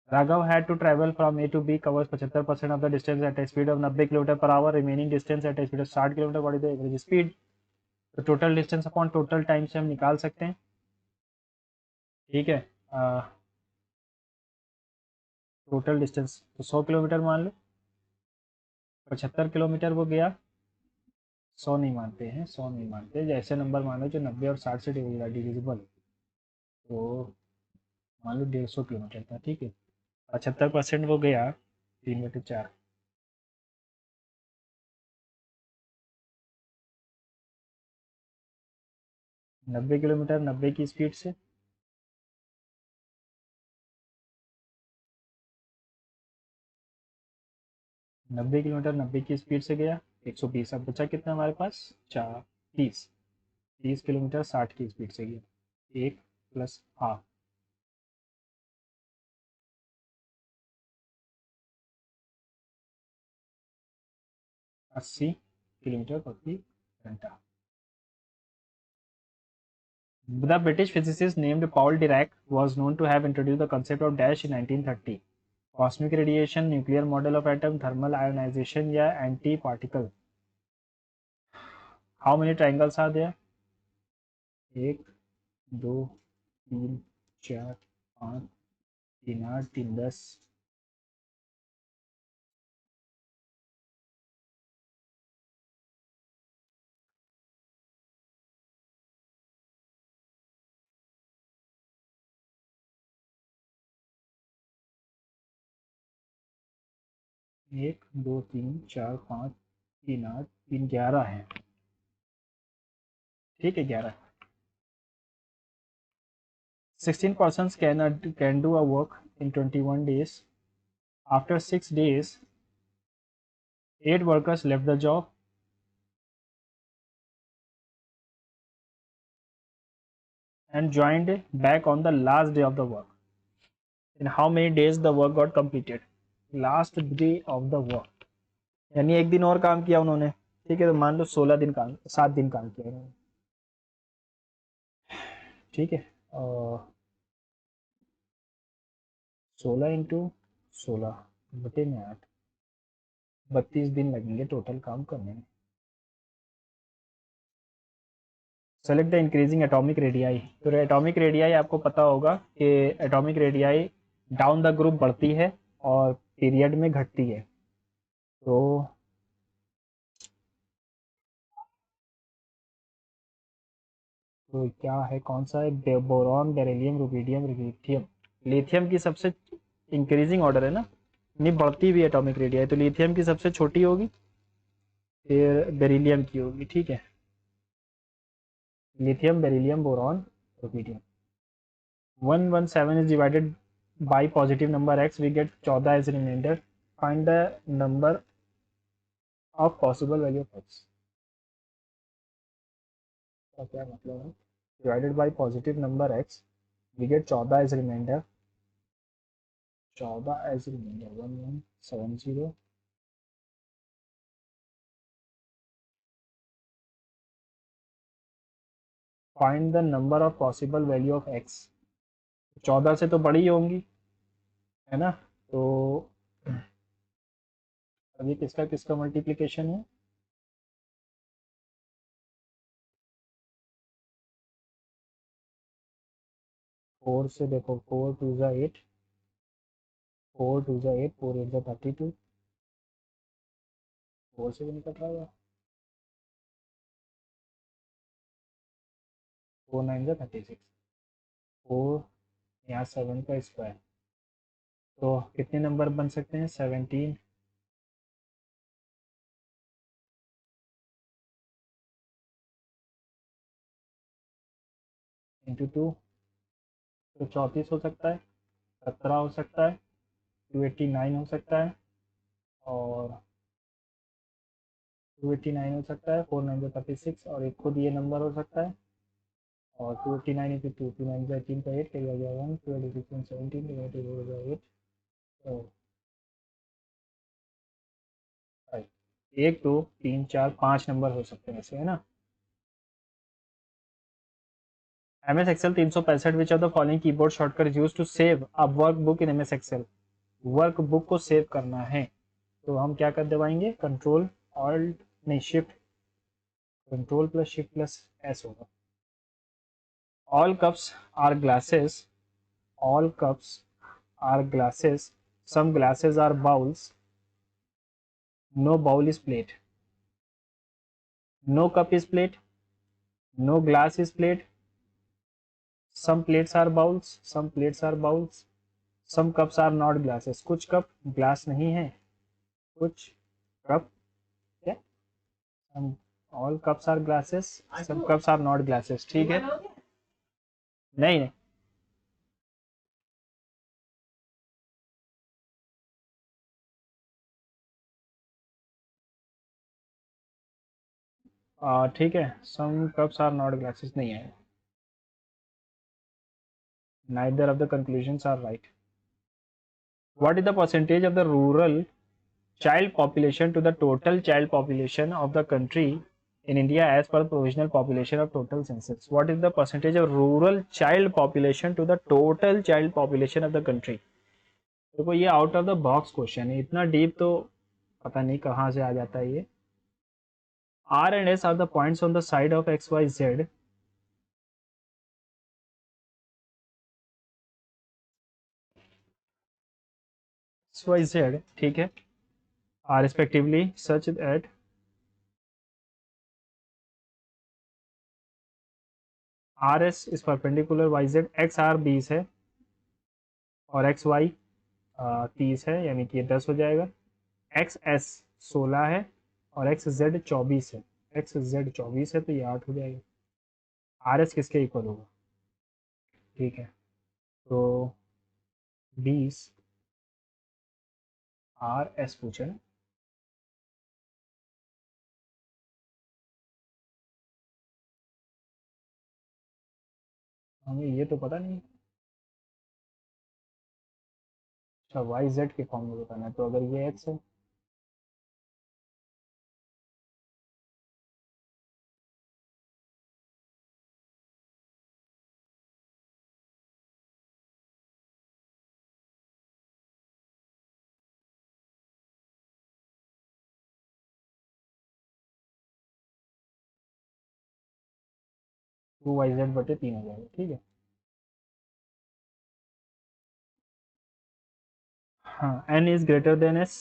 Raghav had to travel from A to B, covers 75% of the distance at a speed of 90 km per hour, remaining distance at a speed of 60 km, what is the average speed? तो total distance upon total time से हम निकाल सकते हैं, ठीक है। Total distance तो 100 kilometre मान लो, 75 किलोमीटर वो गया, 100 नहीं मानते हैं, 100 नहीं मानते, जैसे नंबर मानो जो 90 और 60 से डिविजिबल, तो मान लो 150 किलोमीटर था, ठीक है। 75% वो गया 3/4, 90 किलोमीटर 90 की स्पीड से 90 किलोमीटर 90 की स्पीड से गया, 120। अब बचा कितना हमारे पास, 30। 30 किलोमीटर 60 की स्पीड से गया, 1 प्लस हाफ, 80 किलोमीटर प्रति घंटा। The British physicist named Paul Dirac was known to have introduced the concept of dash in 1930. Cosmic radiation, nuclear model of atom, thermal ionization या anti-particle. How many triangles are there? 1 2 3 4 5 3 8 3 10। 1 2 3 4 5 3 8 3 11 है। ठीक है, 11। 16 persons can do a work in 21 days. After 6 days, 8 workers left the job and joined back on the last day of the work. In how many days the work got completed? Last day of the work, यानी एक दिन और काम किया उन्होंने। ठीक है, तो मान लो 16 दिन काम, 7 दिन काम किया उन्होंने। ठीक है, 16 × 16 / 8, 32 दिन लगेंगे टोटल काम करने में। Select the increasing atomic radii. तो एटॉमिक रेडियाई आपको पता होगा कि atomic radii down the group बढ़ती है और पीरियड में घटती है। तो क्या है, कौन सा है, boron, beryllium, rubidium, lithium. Lithium की सबसे इंक्रीजिंग ऑर्डर है ना, नहीं बढ़ती हुई एटॉमिक रेडियाई, तो लिथियम की सबसे छोटी होगी, फिर बेरिलियम की होगी। ठीक है, lithium, beryllium, boron, rubidium. 117 is divided by positive number x, we get 14 as remainder. Find the number of possible value of x। तो क्या मतलब है, divided by positive number x, we get 14 as remainder। 14 as remainder, 1170। Find the number of possible value of x। 14 से तो बड़ी होंगी, है ना। तो अभी किसका किसका मल्टीप्लीकेशन है, 4 से देखो, 4 2 ज़ा 8, 4 2 ज़ा 8, 4 8 ज़ा 32, 4 से भी निकल रहा है, 4 9 ज़ा 36, 4 यहाँ 7 का स्क्वायर। तो कितने नंबर बन सकते हैं, 17 इंटू 2, तो 34 हो सकता है, 17 हो सकता है, 289 हो सकता है, और 289 हो सकता है, 4 9 ज़ा 36, और एक खुद ये नंबर हो सकता है, और 289 इंटू 2, 2 9 ज़ा 18 का 8, कई आ गया 1, 2 16 17 डिवाइडेड हो गया 8, तो 5। 1 2 3 4 5 नंबर हो सकते हैं ऐसे, है ना। MS Excel 365, which of the following keyboard shortcut use to save a work book in MS Excel। Work book को सेव करना है तो हम क्या कर दबाएंगे, कंट्रोल ऑल्ट नहीं shift, control plus shift plus S होगा। All cups are glasses, all cups are glasses, some glasses are bowls, no bowl is plate, no cup is plate, no glass is plate, some plates are bowls, some plates are bowls, some cups are not glasses। कुछ cup glass नहीं है, कुछ cup क्या, some all cups are glasses, some cups are not glasses। ठीक है, नहीं नहीं ठीक है, some cups are not glasses नहीं है, neither of the conclusions are right. What is the percentage of the rural child population to the total child population of the country in India as per provisional population of total census? What is the percentage of rural child population to the total child population of the country? देखो ये out of the box question है, इतना deep तो पता नहीं कहाँ से आ जाता है ये। R and S are the points on the side of X, Y, Z. X, Y, Z, ठीक है, are respectively such that RS is perpendicular YZ, XR 20 है और XY 30 है, यानी कि ये 10 हो जाएगा। XS 16 है और XZ 24 है। XZ 24 है तो ये 8 हो जाएगा। RS किसके इक्वल होगा? ठीक है, तो 20 RS पूछे ना, हमें ये तो पता नहीं। अच्छा, YZ के फॉर्म में बताना है, तो अगर ये X है तो YZ बटे 3 हो जाएगा। ठीक है, हाँ, N is greater than S,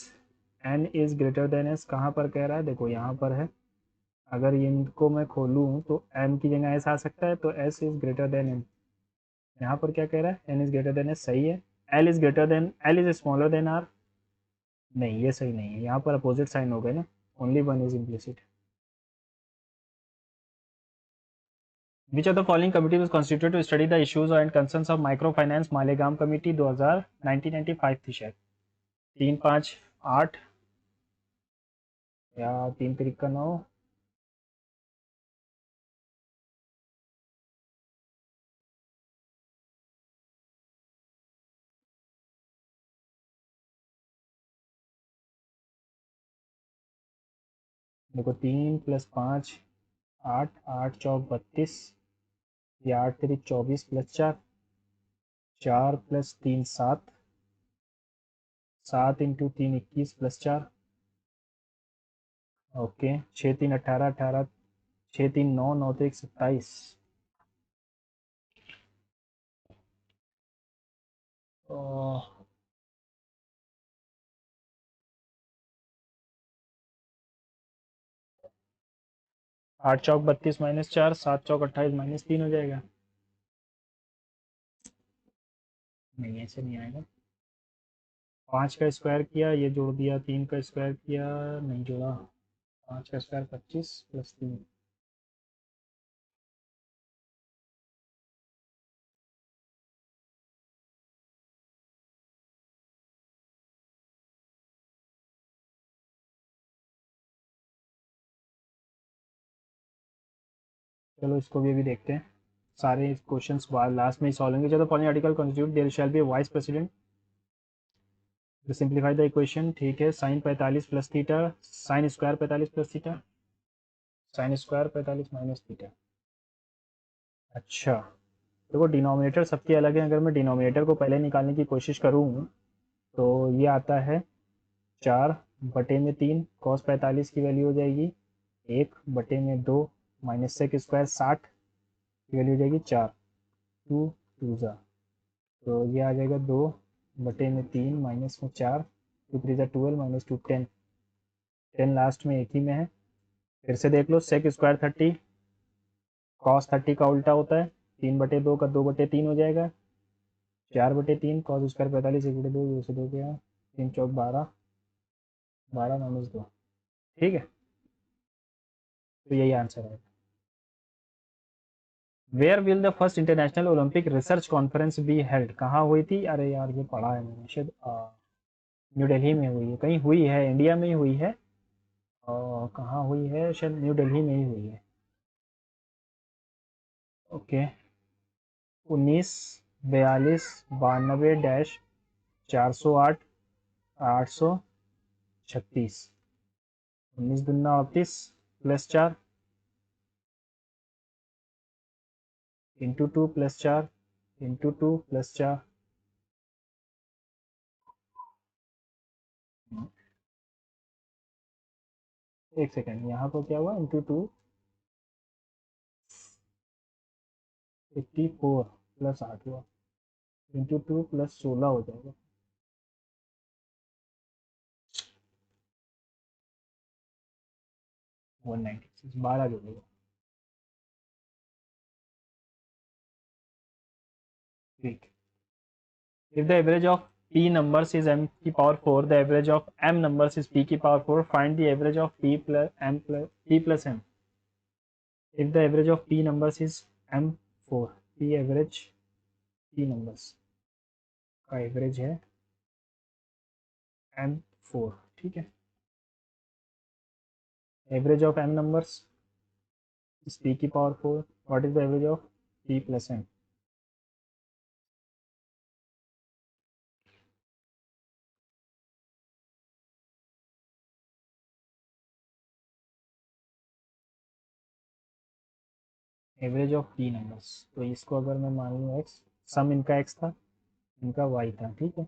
N is greater than S कहाँ पर कह रहा है? देखो यहाँ पर है, अगर इनको मैं खोलूँ तो M की जगह S आ सकता है, तो S is greater than M। यहाँ पर क्या कह रहा है? N is greater than S, सही है। L is greater than, L is smaller than R, नहीं ये सही नहीं है, यहाँ पर अपोजिट साइन हो गए ना, only one is implicit. Which of the following committee was constituted to study the issues and concerns of microfinance? Malegam committee 2000 1995 थी शायद। 3 5 8 या 3 तिरिक का 9, देखो 3 + 5 8, 8 चौक 32, या 8 तिरिक 24 + 4, 4 + 3 7, 7 × 3 21 + 4, ओके, 6 3 18 18, 6 3 9 9 तिरिक 27, 8 चौक 32 -4, 7 चौक 28 -3 हो जाएगा। नहीं, ऐसे नहीं आएगा। 5 का स्क्वायर किया, ये जोड़ दिया, 3 का स्क्वायर किया, नहीं जोड़ा, 5 का स्क्वायर 25 + 3, चलो इसको भी अभी देखते हैं, सारे क्वेश्चंस लास्ट में ही सॉल्व होंगे। चलो, following article constitute there shall be vice president, simplify the equation. ठीक है, sine 45 + theta, sine square 45 + theta, sine square 45 - theta. अच्छा, देखो डिनोमिनेटर सबके अलग है, अगर मैं डिनोमिनेटर को पहले निकालने की कोशिश करूँ तो ये आता है 4/3, कॉस 45 की वैल्यू हो जाएगी 1/2, माइनस सेक स्क्वायर 60 की वैल्यू हो जाएगी 4, 2 2 जा, तो ये आ जाएगा 2/3 -4, 2 3 जा 12, -2 10, 10 लास्ट में एक ही में है। फिर से देख लो, सेक स्क्वायर 30, कॉस 30 का उल्टा होता है, 3/2 का 2/3 हो जाएगा, 4/3, कॉस स्क्वायर 45, 1/2, 2 से 2 गया, 3 चौक 12, 12 -2। ठीक है, तो यही आंसर है। Where will the first international Olympic research conference be held? कहाँ हुई थी? अरे यार, ये पढ़ा है मैंने शायद, न्यू दिल्ली में हुई है, कहीं हुई है, इंडिया में ही हुई है, और कहाँ हुई है, शायद न्यू दिल्ली में ही हुई है। ओके, 1942 92 - 408 836। 19 दूना 38 +4 × 2 +4 × 2 +4। एक सेकेंड, यहाँ पर क्या हुआ, × 2 54 +8 हुआ, × 2 +16 हो जाएगा। 196 12 जोड़ेगा। ठीक। If the average of p numbers is m की power 4, the average of m numbers is p की power 4. Find the average of p plus m plus p plus m. If the average of p numbers is m4, p average p numbers का average है m4, ठीक है। Average of m numbers is p की power 4. What is the average of p plus m? Average of p numbers, तो इसको अगर मैं मान लूँ x, सम इनका x था, इनका y था, ठीक है।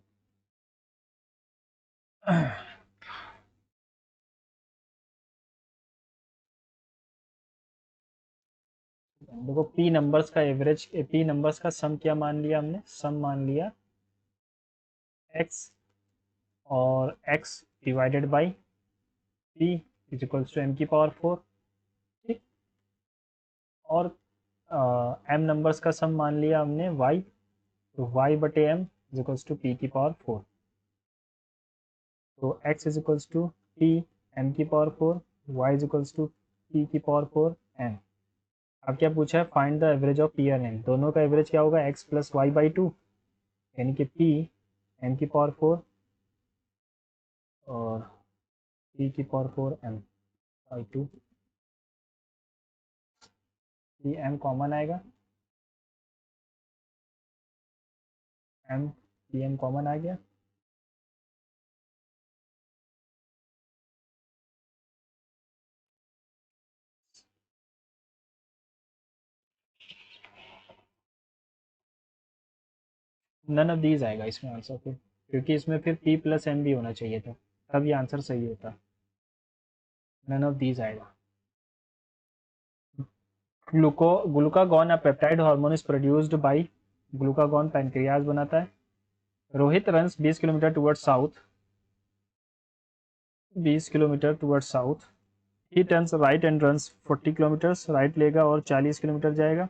देखो p नंबर्स का एवरेज, p नंबर्स का सम क्या मान लिया हमने, सम मान लिया x और x divided by p is equals to m की पावर 4, ठीक। और m नंबर्स का सम मान लिया हमने y, तो y बटे m is equals to p की पावर 4। तो x is equals to p m की power 4, y is equals to p की पावर 4 m। अब क्या पूछा है, find the average of p और m। दोनों का एवरेज क्या होगा, x प्लस वाई बाई 2, यानी कि p m की पावर 4 और p की पावर 4 m बाई 2। ये m कॉमन आएगा, m p m कॉमन आ गया। नन ऑफ दीज आएगा इसमें आंसर फिर, क्योंकि इसमें फिर p प्लस m भी होना चाहिए था, तब ये आंसर सही होता। नन ऑफ दीज आएगा। Glucagon a peptide hormone is produced by, glucagon pancreas बनाता है। Rohit runs 20 kilometre towards south, 20 kilometre towards south. He turns right and runs 40 kilometres, right लेगा और 40 किलोमीटर जाएगा।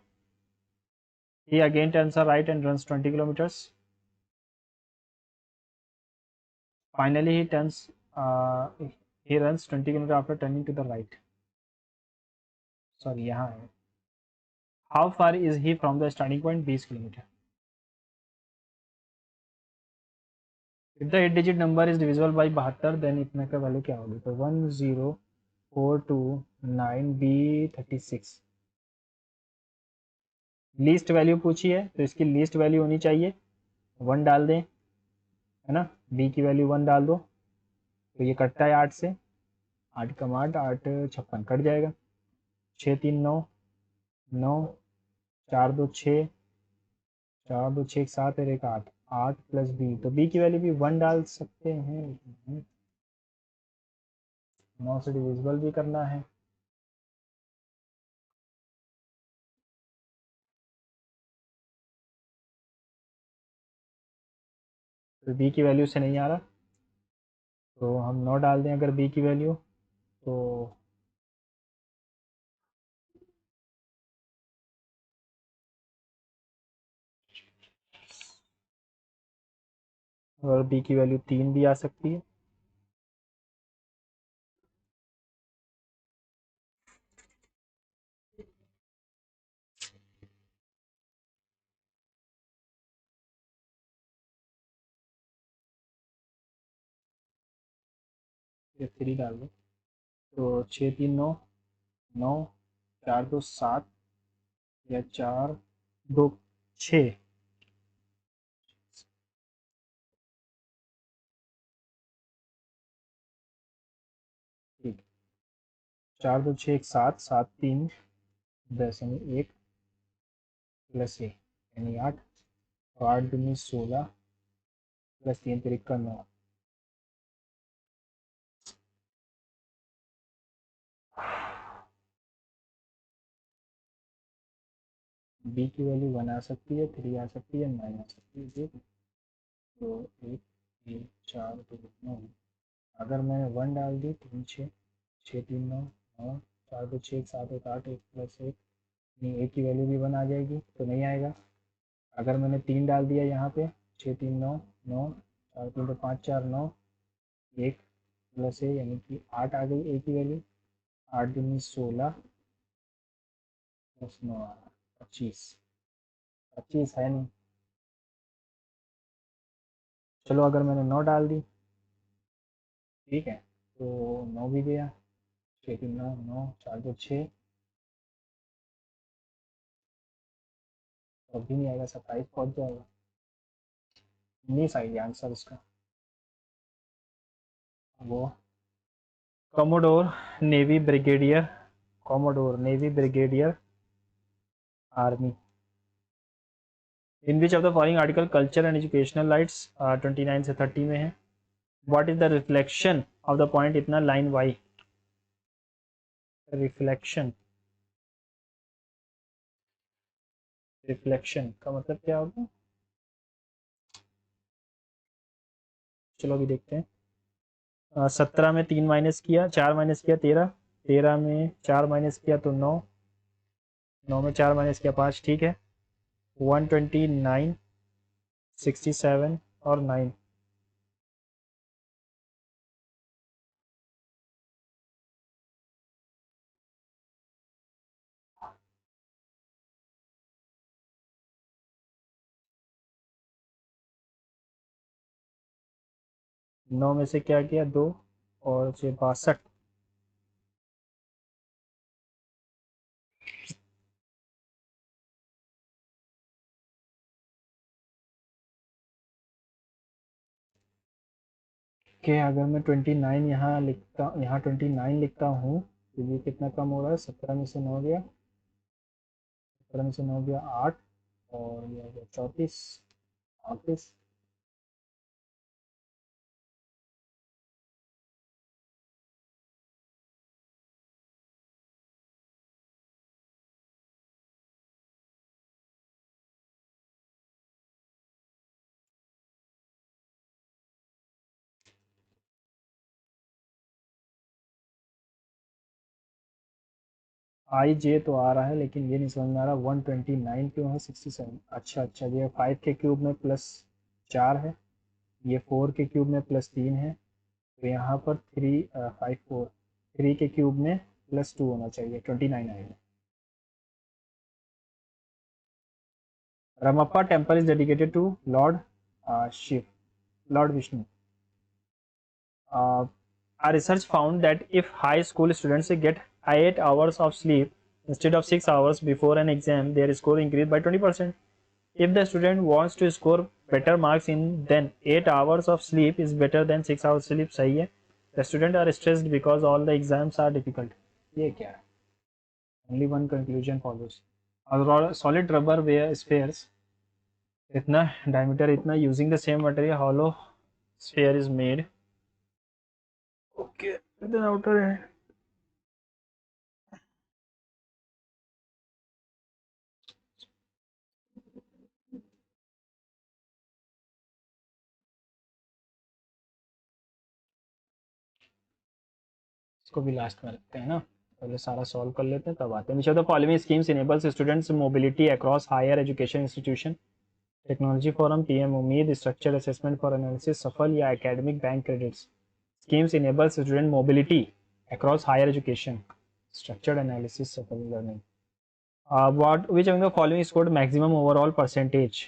He again turns right and runs 20 kilometres. Finally he runs 20 kilometre after turning to the right. Sorry, यहाँ है। How far is he from the starting point, 20 kilometre. If the 8 digit number is divisible by 72, then इतना का value क्या होगी, तो 10,429 B36। Least value पूछी है तो इसकी लीस्ट वैल्यू होनी चाहिए 1 डाल दें, है ना। b की वैल्यू 1 डाल दो, तो ये कटता है 8 से, 8 कम 8 8 56 कट जाएगा। 6 3 9 9, 4 2 6, 4 2 6 7 और एक 8, 8 प्लस b, तो b की वैल्यू भी 1 डाल सकते हैं। 9 से डिविजिबल भी करना है, तो b की वैल्यू से नहीं आ रहा, तो हम 9 डाल दें अगर b की वैल्यू, तो और b की वैल्यू 3 भी आ सकती है। ये 3 डाल दो, तो 6 3 9 9, 4 2 7 या 4 2 6। ठीक, 4 2 6 1 7 7 3 10 यानी 1 प्लस 1 यानी 8, तो 8 दूनी 16 प्लस 3 तिरिक का 9। बी की वैल्यू 1 आ सकती है, 3 आ सकती है, 9 आ सकती है। ठीक, तो 1 3 4 2 9, अगर मैंने 1 डाल दी 3 6 6 3 9 9 4 2 6 7 1 8 1 प्लस 1, नहीं ए की वैल्यू भी 1 आ जाएगी तो नहीं आएगा। अगर मैंने 3 डाल दिया यहाँ पे 6 3 9 9 4 3 तो 5 4 9 1 प्लस ए यानी कि 8 आ गई ए की वैल्यू। 8 दूनी 16 प्लस 9 25, 25 है नहीं। चलो अगर मैंने 9 डाल दी, ठीक है, तो 9 भी गया, 6 3 9 9 4 2 6, तो भी नहीं आएगा, 27 पहुँच जाएगा। नहीं सही आंसर इसका वो commodore navy brigadier, commodore navy brigadier army. In which of the following article culture and educational lights 29 से 30 में है। What is the reflection of the point इतना लाइन वाई। रिफ्लेक्शन, रिफ्लेक्शन का मतलब क्या होगा, चलो अभी देखते हैं। 17 में 3 माइनस किया, 4 माइनस किया 13, 13 में 4 माइनस किया तो 9, 9 में 4 माइनस किया 5। ठीक है, 129 67 और 9। 9 में से क्या किया 2 और 62। कि अगर मैं 29 यहाँ लिखता, यहाँ 29 लिखता हूँ तो ये कितना कम हो रहा है, 17 में से 9 गया, 17 में से 9 गया 8 और ये हो गया 34 38। आई जे तो आ रहा है लेकिन ये नहीं समझ में आ रहा 129 क्यों है 67। अच्छा अच्छा, ये 5 के क्यूब में प्लस 4 है, ये 4 के क्यूब में प्लस 3 है, तो यहाँ पर 3 5 4 3 के क्यूब में प्लस 2 होना चाहिए, 29 आएगा। Ramappa temple is dedicated to Lord Shiv, Lord Vishnu. Uh, our research found that if high school students get 8 hours of sleep instead of 6 hours before an exam, their score increased by 20%. If the student wants to score better marks in, then 8 hours of sleep is better than 6 hours sleep. सही है. The students are stressed because all the exams are difficult. ये क्या है? Only one conclusion follows. A solid rubber spheres इतना diameter इतना using the same material hollow sphere is made. Okay, with an outer end. इसको भी last में रखते हैं ना, पहले सारा सॉल्व कर लेते हैं तब आते हैं। Which of the following schemes enables students mobility across higher education institution. Technology forum, PM Ummeed, structure assessment for analysis, SAFAL या academic bank credits. Schemes enables student mobility across higher education, structured analysis, SAFAL learning. What which of the following scored maximum overall percentage.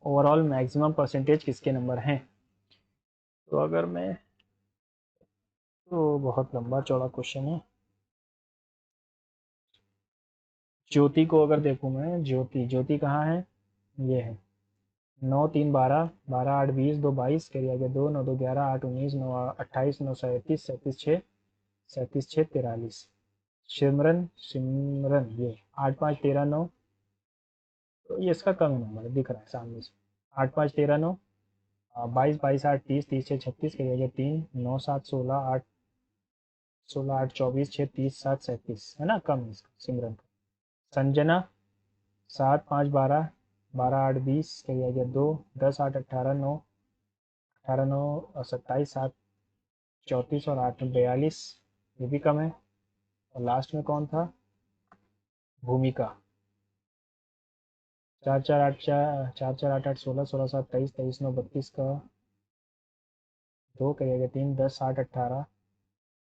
Overall maximum percentage किसके number हैं, तो अगर मैं तो बहुत लंबा चौड़ा क्वेश्चन है। ज्योति को अगर देखूँ मैं, ज्योति ज्योति कहाँ है, ये है। 9 3 12, 12 8 20, 2 22, कैरी गया 2, 9 2 11, 8 19, 9 28, 9 37, 37 6, 37 6 43। सिमरन सिमरन ये 8 5 13 9, तो ये इसका कम नंबर दिख रहा है सामने से। 8 5 13 9, 22 22 8 30, 30 6 36, कैरी गया 3, 9 7 16 8, 16 8 24 6 30 7 37, है ना, कम है इसका सिमरन का। संजना 7 5 12, 12 8 20, कैरी गया 2, 10 8 18 9, 18 9 27 7 34, और 8 42, ये भी कम है। और लास्ट में कौन था, भूमिका। 4 4 8 4, 4 4 8 8 16, 16 7 23, 23 9 32 का 2, करिएगा 3, 10 8 18,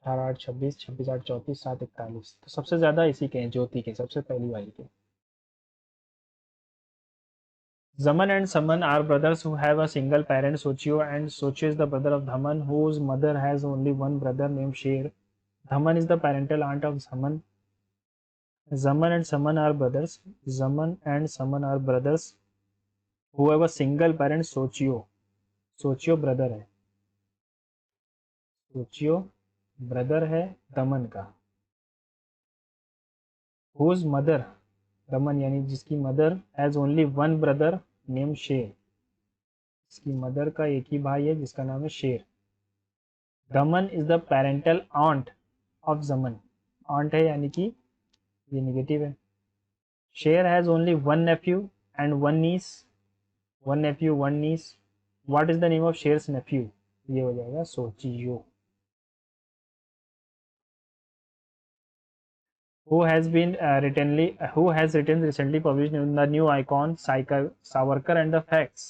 18 8 26, 26 8 34, 7 41, तो सबसे ज़्यादा इसी के हैं, ज्योति के, सबसे पहली वाली के। Zaman and Saman are brothers who have a single parent, Sochio, and Sochio is the brother of Dhaman, whose mother has only one brother named Sher. Dhaman is the parental aunt of Zaman. Zaman and Saman are brothers. Zaman and Saman are brothers who have a single parent, Sochio. Sochio brother है, Sochio brother है दमन का। Whose mother, दमन यानी जिसकी mother, has only one brother name शेर, इसकी mother का एक ही भाई है जिसका नाम है Sher. Daman is the parental aunt of Jaman, aunt है यानी कि ये निगेटिव है। Sher has only one nephew and one niece, one nephew one niece. What is the name of Sher's nephew, ये हो जाएगा सोचियो। Who has been who has written recently published in the new icon Savarkar and the Facts?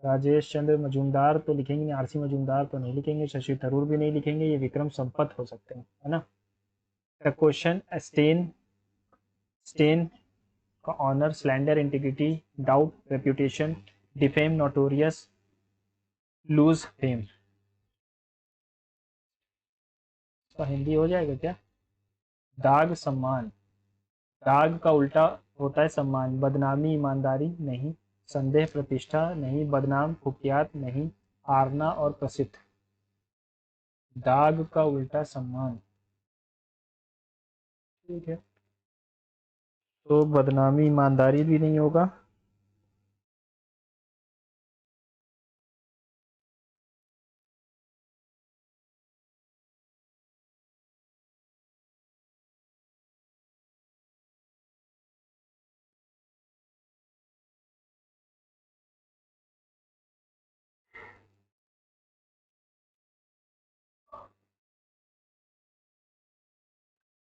Rajesh चंद्र मजूमदार तो लिखेंगे नहीं, RC Majumdar तो नहीं लिखेंगे, शशि थरूर भी नहीं लिखेंगे, ये विक्रम संपत हो सकते हैं, है ना। द क्वेश्चन, स्टेन, स्टेन का honour, slander, integrity, doubt, reputation, defame, notorious, lose fame. तो हिंदी हो जाएगा क्या, दाग सम्मान, दाग का उल्टा होता है सम्मान। बदनामी ईमानदारी नहीं, संदेह प्रतिष्ठा नहीं, बदनाम कुख्यात नहीं, आरना और प्रसिद्ध। दाग का उल्टा सम्मान, ठीक है, तो बदनामी ईमानदारी भी नहीं होगा।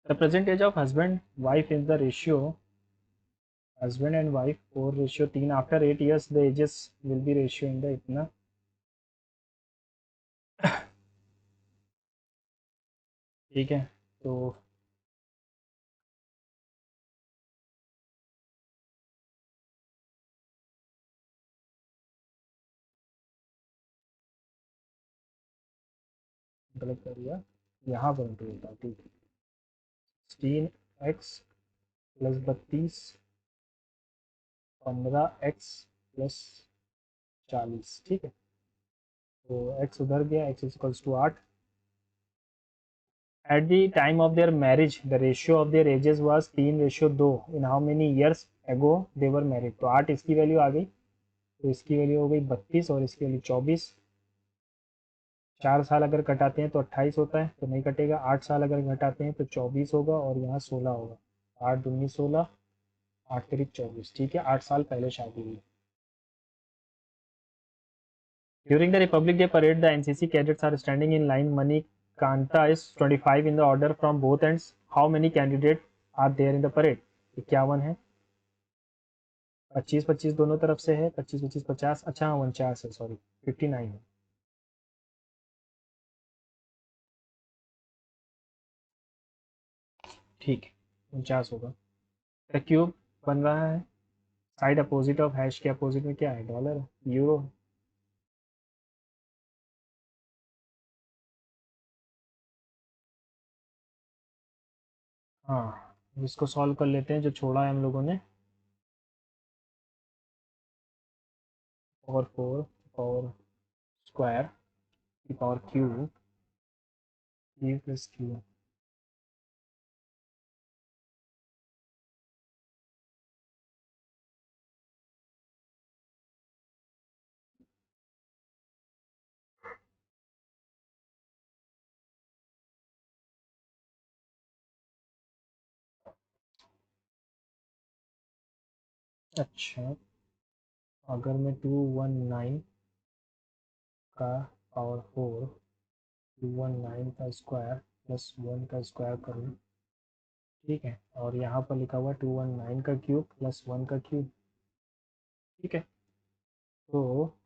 The present age of husband wife is the ratio, husband and wife 4:3, after 8 years the ages will be ratio in the इतना, ठीक है। तो गलत कर दिया, यहाँ पर इंटू होता है, ठीक है। 16x प्लस 32, 15x प्लस 40, ठीक है। तो x उधर गया, x equals to 8। At the time of their marriage, the ratio of their ages was 3:2। In how many years ago they were married? तो 8 इसकी वैल्यू आ गई, तो इसकी वैल्यू हो गई 32 और इसकी वैल्यू 24। 4 साल अगर घटाते हैं तो 28 होता है, तो नहीं कटेगा। 8 साल अगर घटाते हैं तो 24 होगा, और यहाँ 16 होगा। 8 दूनी 16, 8 करीब 24, ठीक है। 8 साल पहले शादी हुई। During the Republic Day parade, the NCC cadets are standing in line. Manikanta is 25 in the order from both ends. How many candidates are there in the parade? 51 है। 25-25 दोनों तरफ से है, 25-25 50, अच्छा 49 है, सॉरी 59 है। ठीक है, 49 होगा। द क्यूब बन रहा है, साइड अपोजिट ऑफ हैश के अपोजिट में क्या है, डॉलर, यूरो। हाँ, इसको सॉल्व कर लेते हैं जो छोड़ा है हम लोगों ने। पावर 4 पावर स्क्वायर की power Q, Q plus Q. अच्छा, अगर मैं 219 का पावर 4, 219 का स्क्वायर प्लस 1 का स्क्वायर करूँ, ठीक है, और यहाँ पर लिखा हुआ 219 का क्यूब प्लस 1 का क्यूब, ठीक है, तो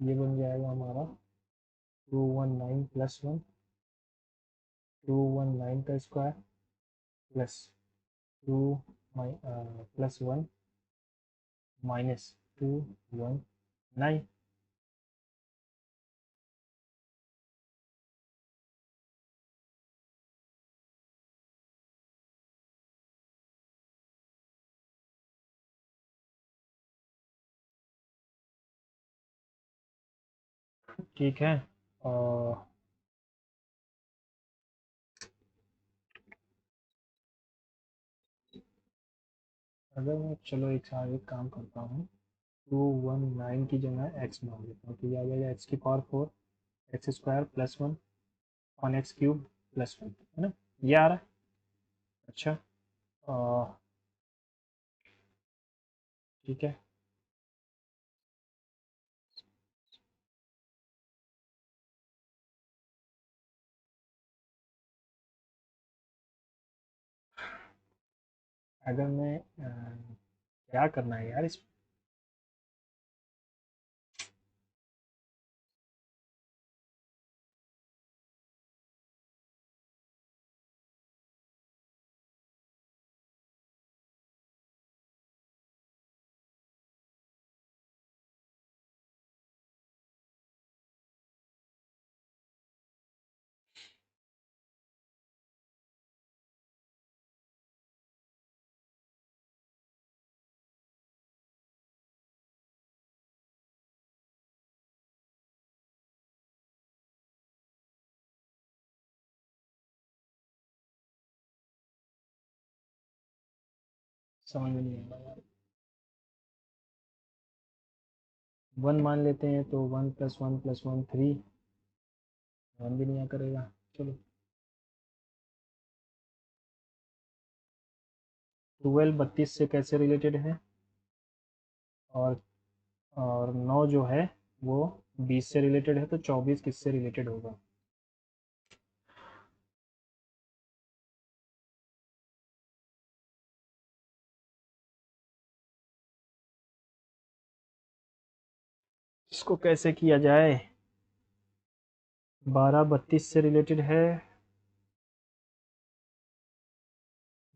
ये बन जाएगा हमारा 219 प्लस 1, 219 का स्क्वायर प्लस 2 प्लस 1 माइनस 219। ठीक है, और अगर मैं, चलो एक साथ एक काम करता हूँ, 219 की जगह एक्स मान लेता हूँ, तो ये आ जाएगा एक्स की power 4, x square plus 1 on x cube plus 1, है ना, ये आ रहा है। अच्छा, ठीक है, अगर मैं क्या करना है यार इस, समझ में नहीं आ रहा यार। 1 मान लेते हैं, तो 1 प्लस 1 प्लस 1 3, 1 भी नहीं आ करेगा, चलो। 12 32 से कैसे रिलेटेड है, और 9 जो है वो 20 से रिलेटेड है, तो 24 किससे रिलेटेड होगा। इसको कैसे किया जाए, 12 32 से रिलेटेड है,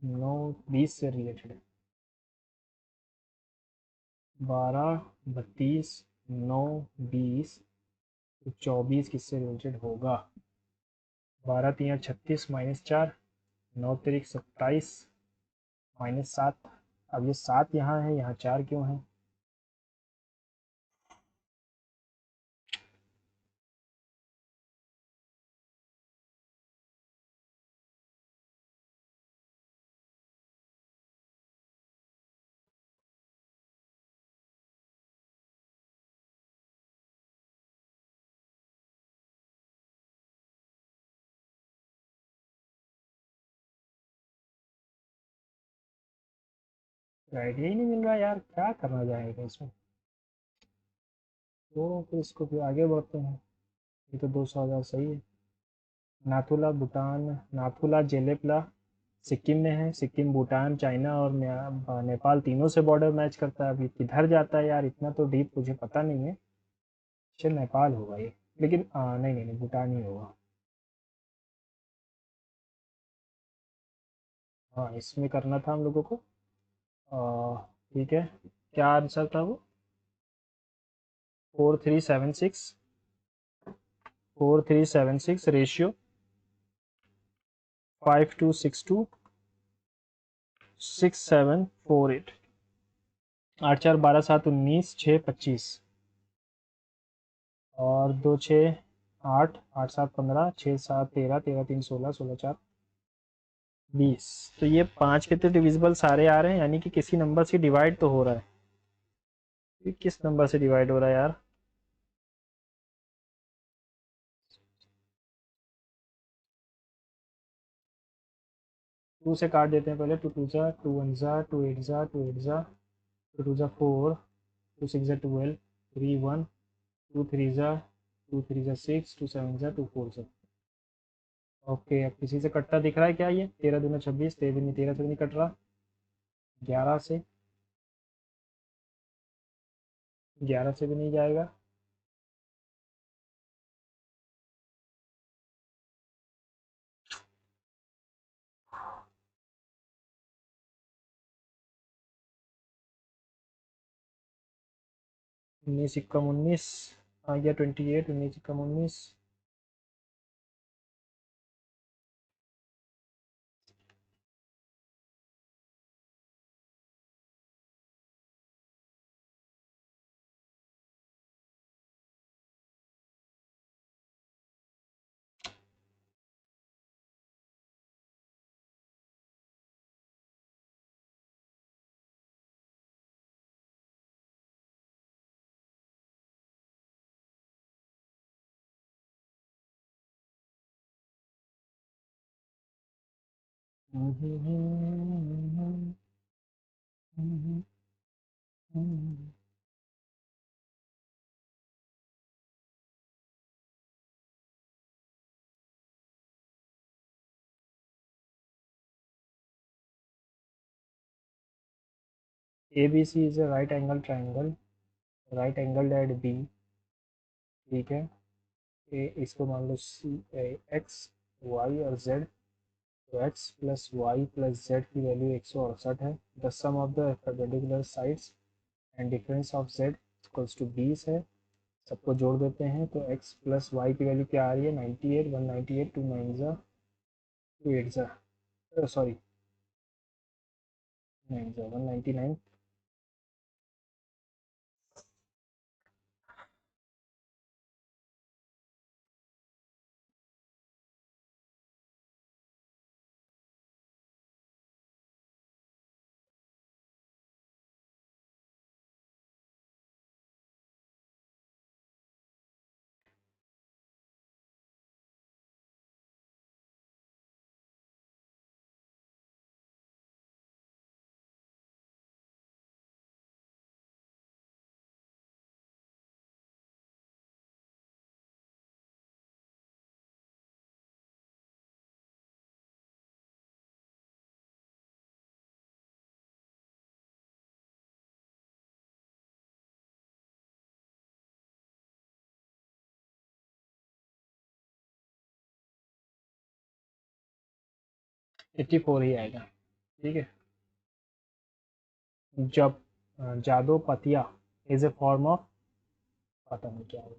9 20 से रिलेटेड है। 12 32 9 20, तो 24 किससे रिलेटेड होगा। 12 3 36 माइनस 4, 9 3 27 माइनस 7। अब ये 7 यहाँ है, यहाँ 4 क्यों है। तो आइडिया ही नहीं मिल रहा यार, क्या करना जाएगा इसमें। तो फिर इसको फिर आगे बढ़ते हैं, ये तो 200,000 सही है। नाथुला भूटान, नाथुला जेलेपला सिक्किम में है। सिक्किम भूटान चाइना और नेपाल तीनों से बॉर्डर मैच करता है। अभी किधर जाता है यार, इतना तो डीप मुझे पता नहीं है। शायद नेपाल होगा ये, लेकिन नहीं नहीं नहीं, भूटान ही होगा। हाँ, इसमें करना था हम लोगों को। ठीक है, क्या आंसर था वो। 4376 रेशियो 5262 6748। 8 4 12 7 19 6 25 और 2 6 8 8 7 15 6 7 13 13 3 16 16 4 20। तो ये 5 के तो डिविजिबल सारे आ रहे हैं, यानी कि किसी नंबर से डिवाइड तो हो रहा है। ये किस नंबर से डिवाइड हो रहा है यार? 2 से काट देते हैं पहले। 2 2 जा 2 1 जा 2 8 जा 2 8 जा 2 2 जा 4 2 6 जा 12 3 1 2 3 जा 2 3 जा 6 2 7 जा 2 4 जा। ओके, अब किसी से कटता दिख रहा है क्या? ये 13 दूनी 26 13 दूनी 13 से नहीं कट रहा। 11 से, 11 से भी नहीं जाएगा। उन्नीस इक्कम 19 आ गया 28। 19 इक्कम 19। ABC is a right angle triangle, right angled at B। ठीक है, इसको मान लो सी एक्स वाई और जेड। तो x plus y plus z की वैल्यू 168 है। The sum of the perpendicular sides and difference of z equals to 20 है। सबको जोड़ देते हैं तो एक्स प्लस वाई की वैल्यू क्या आ रही है? 98 198 2 9 जा 2 8 जा सॉरी 9 जा 199। 84 ही आएगा। ठीक है। जब जादो पतिया इज ए फॉर्म ऑफ, पता नहीं क्या है।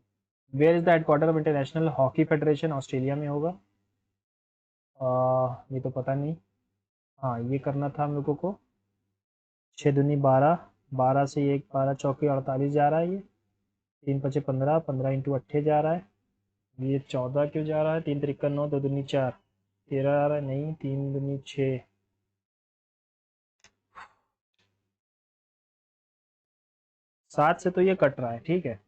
Where is the headquarter of International Hockey Federation? Australia में होगा। ये तो पता नहीं। हाँ, ये करना था हम लोगों को। 6 दूनी 12, 12 से एक 12 चौके 48 जा रहा है। ये 3 पचे 15, 15 इंटू 8 जा रहा है। ये 14 क्यों जा रहा है? 3 त्रिक्का 9, 2 दूनी 4 13 आ रहा है। नहीं, 3 दूनी 6। 7 से तो ये कट रहा है। ठीक है,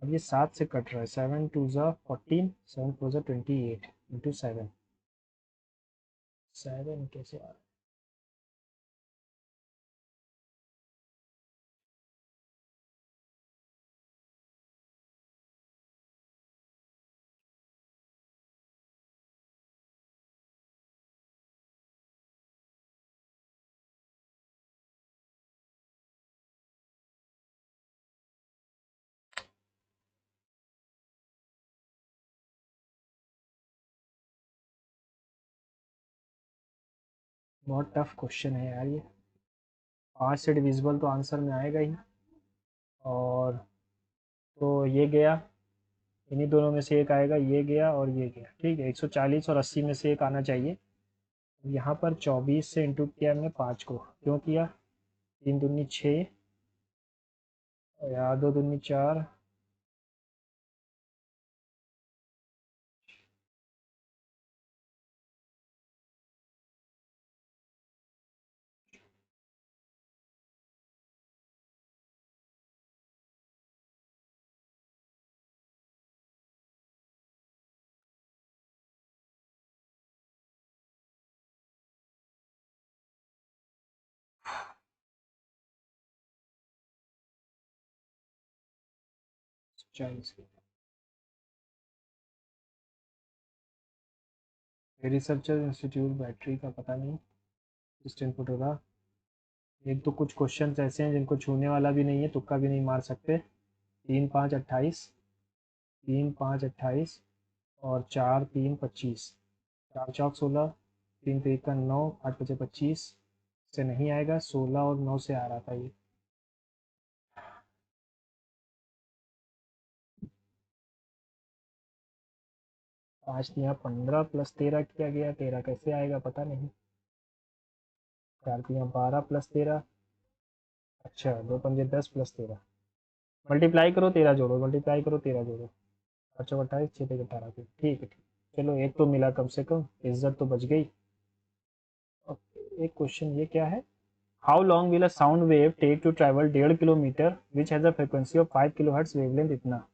अब ये 7 से कट रहा है। 7 2 जा 14, 7 4 जा 28 इंटू 7। 7 कैसे आ रहा है? बहुत टफ क्वेश्चन है यार ये। 5 से डिविजिबल तो आंसर में आएगा ही। और तो ये गया, इन्हीं दोनों में से एक आएगा, ये गया और ये गया, ठीक है। 140 और 80 में से एक आना चाहिए। यहाँ पर 24 से इंटू किया हमने 5 को, क्यों किया? 3 दूनी 6, या 2 दूनी 4, चालीस। रिसर्चर इंस्टीट्यूट बैटरी का पता नहीं, किस इनपुट होगा। एक तो कुछ क्वेश्चंस ऐसे हैं जिनको छूने वाला भी नहीं है, तुक्का भी नहीं मार सकते। 3 5 28, 3 5 28 और 4 3 25, 4 चौक 16, 3 3 का 9, 8 5 25 से नहीं आएगा, 16 और 9 से आ रहा था ये। 5 दिया 15 प्लस 13 किया गया, 13 कैसे आएगा पता नहीं। 4 दिया 12 प्लस 13, अच्छा 2 पंजे 10 प्लस 13, मल्टीप्लाई करो 13 जोड़ो, मल्टीप्लाई करो 13 जोड़ो, 8 28 6 18, ठीक है ठीक। चलो एक तो मिला कम से कम, इज्जत तो बच गई। एक क्वेश्चन ये क्या है, how long will a sound wave take to travel 1.5 kilometre which has a frequency of 5 kilohertz wavelength इतना।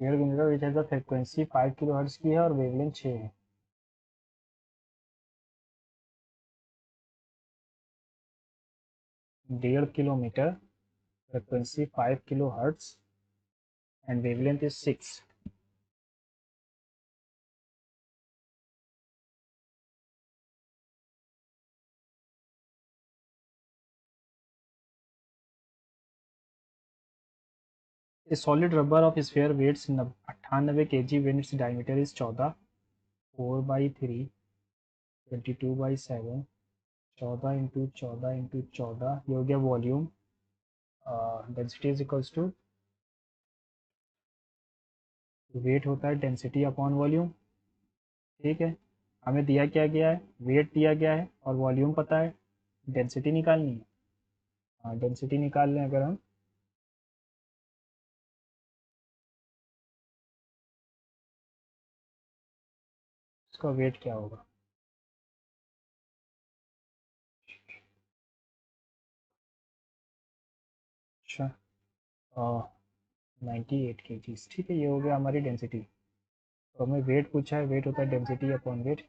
1.5 kilometre which has a frequency 5 kilohertz की है और वेवलेंथ 6 है। 1.5 kilometre, frequency 5 kilohertz and wavelength is 6। A solid rubber of sphere weights 98 kg when its diameter is 14, 4 by 3, 22 by 7, 14 into 14 into 14, ये हो गया volume. Density is equals to, weight होता है density upon volume, ठीक है। हमें दिया क्या गया है, वेट दिया गया है और वॉल्यूम पता है, डेंसिटी निकालनी है। हाँ डेंसिटी निकाल लें अगर हम, इसका वेट क्या होगा। अच्छा 98 kg, ठीक है, ये हो गया हमारी डेंसिटी। तो हमें वेट पूछा है, वेट होता है डेंसिटी अपॉन वेट।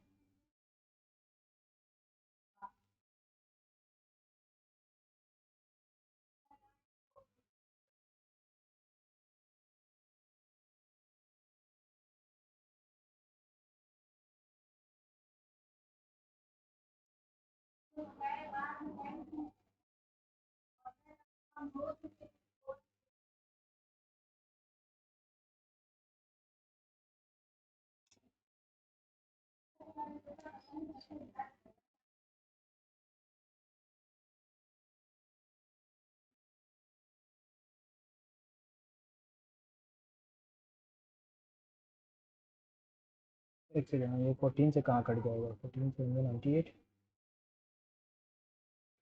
एक सेकेंड, ये 14 से कहाँ कट जाएगा, 14 से 98,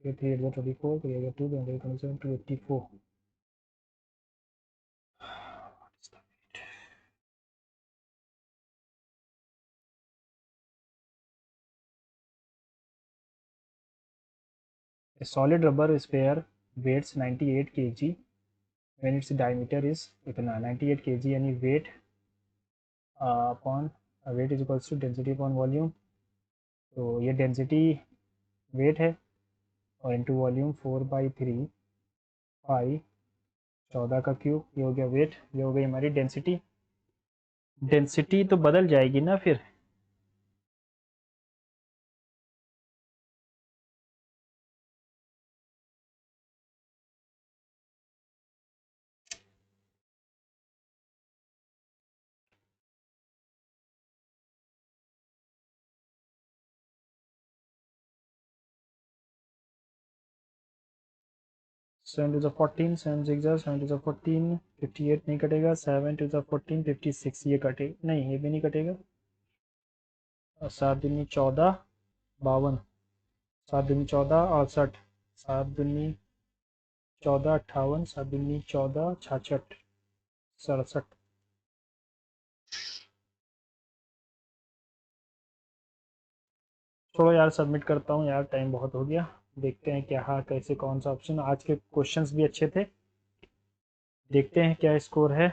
फिर 3 8 24, फिर 2 27 to 84। A solid rubber sphere weighs 98 kg when its diameter is इतना 98 kg, यानी weight upon, weight is equals to density upon volume. तो ये डेंसिटी वेट है और इंटू वॉल्यूम 4/3 पाई 14 का क्यूब, ये हो गया वेट, ये हो गई हमारी डेंसिटी। डेंसिटी तो बदल जाएगी ना फिर। 7 टू द 14, 7 6 जा 7 टू द 14, 58 नहीं कटेगा, 7 टू द 14, 56 ये कटेगा नहीं, ये भी नहीं कटेगा। और 7 दूनी 14, 52, 7 दूनी 14, 68, 7 दूनी 14, 58, 7 दूनी 14, 66, 67। छोड़ो यार, सबमिट करता हूँ यार, टाइम बहुत हो गया। देखते हैं क्या, हाँ कैसे कौन सा ऑप्शन। आज के क्वेश्चंस भी अच्छे थे, देखते हैं क्या स्कोर है।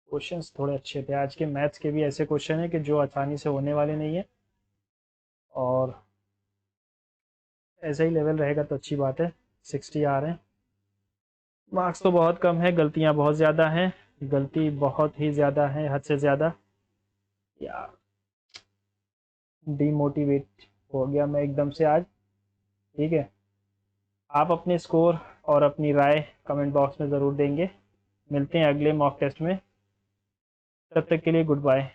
क्वेश्चंस थोड़े अच्छे थे आज के। मैथ्स के भी ऐसे क्वेश्चन है कि जो आसानी से होने वाले नहीं है, और ऐसा ही लेवल रहेगा तो अच्छी बात है। 60 आ रहे हैं। मार्क्स तो बहुत कम है, गलतियां बहुत ज़्यादा हैं, गलती बहुत ही ज़्यादा है, हद से ज़्यादा। यार डीमोटिवेट हो गया मैं एकदम से आज। ठीक है, आप अपने स्कोर और अपनी राय कमेंट बॉक्स में ज़रूर देंगे। मिलते हैं अगले मॉक टेस्ट में, तब तक के लिए गुड बाय।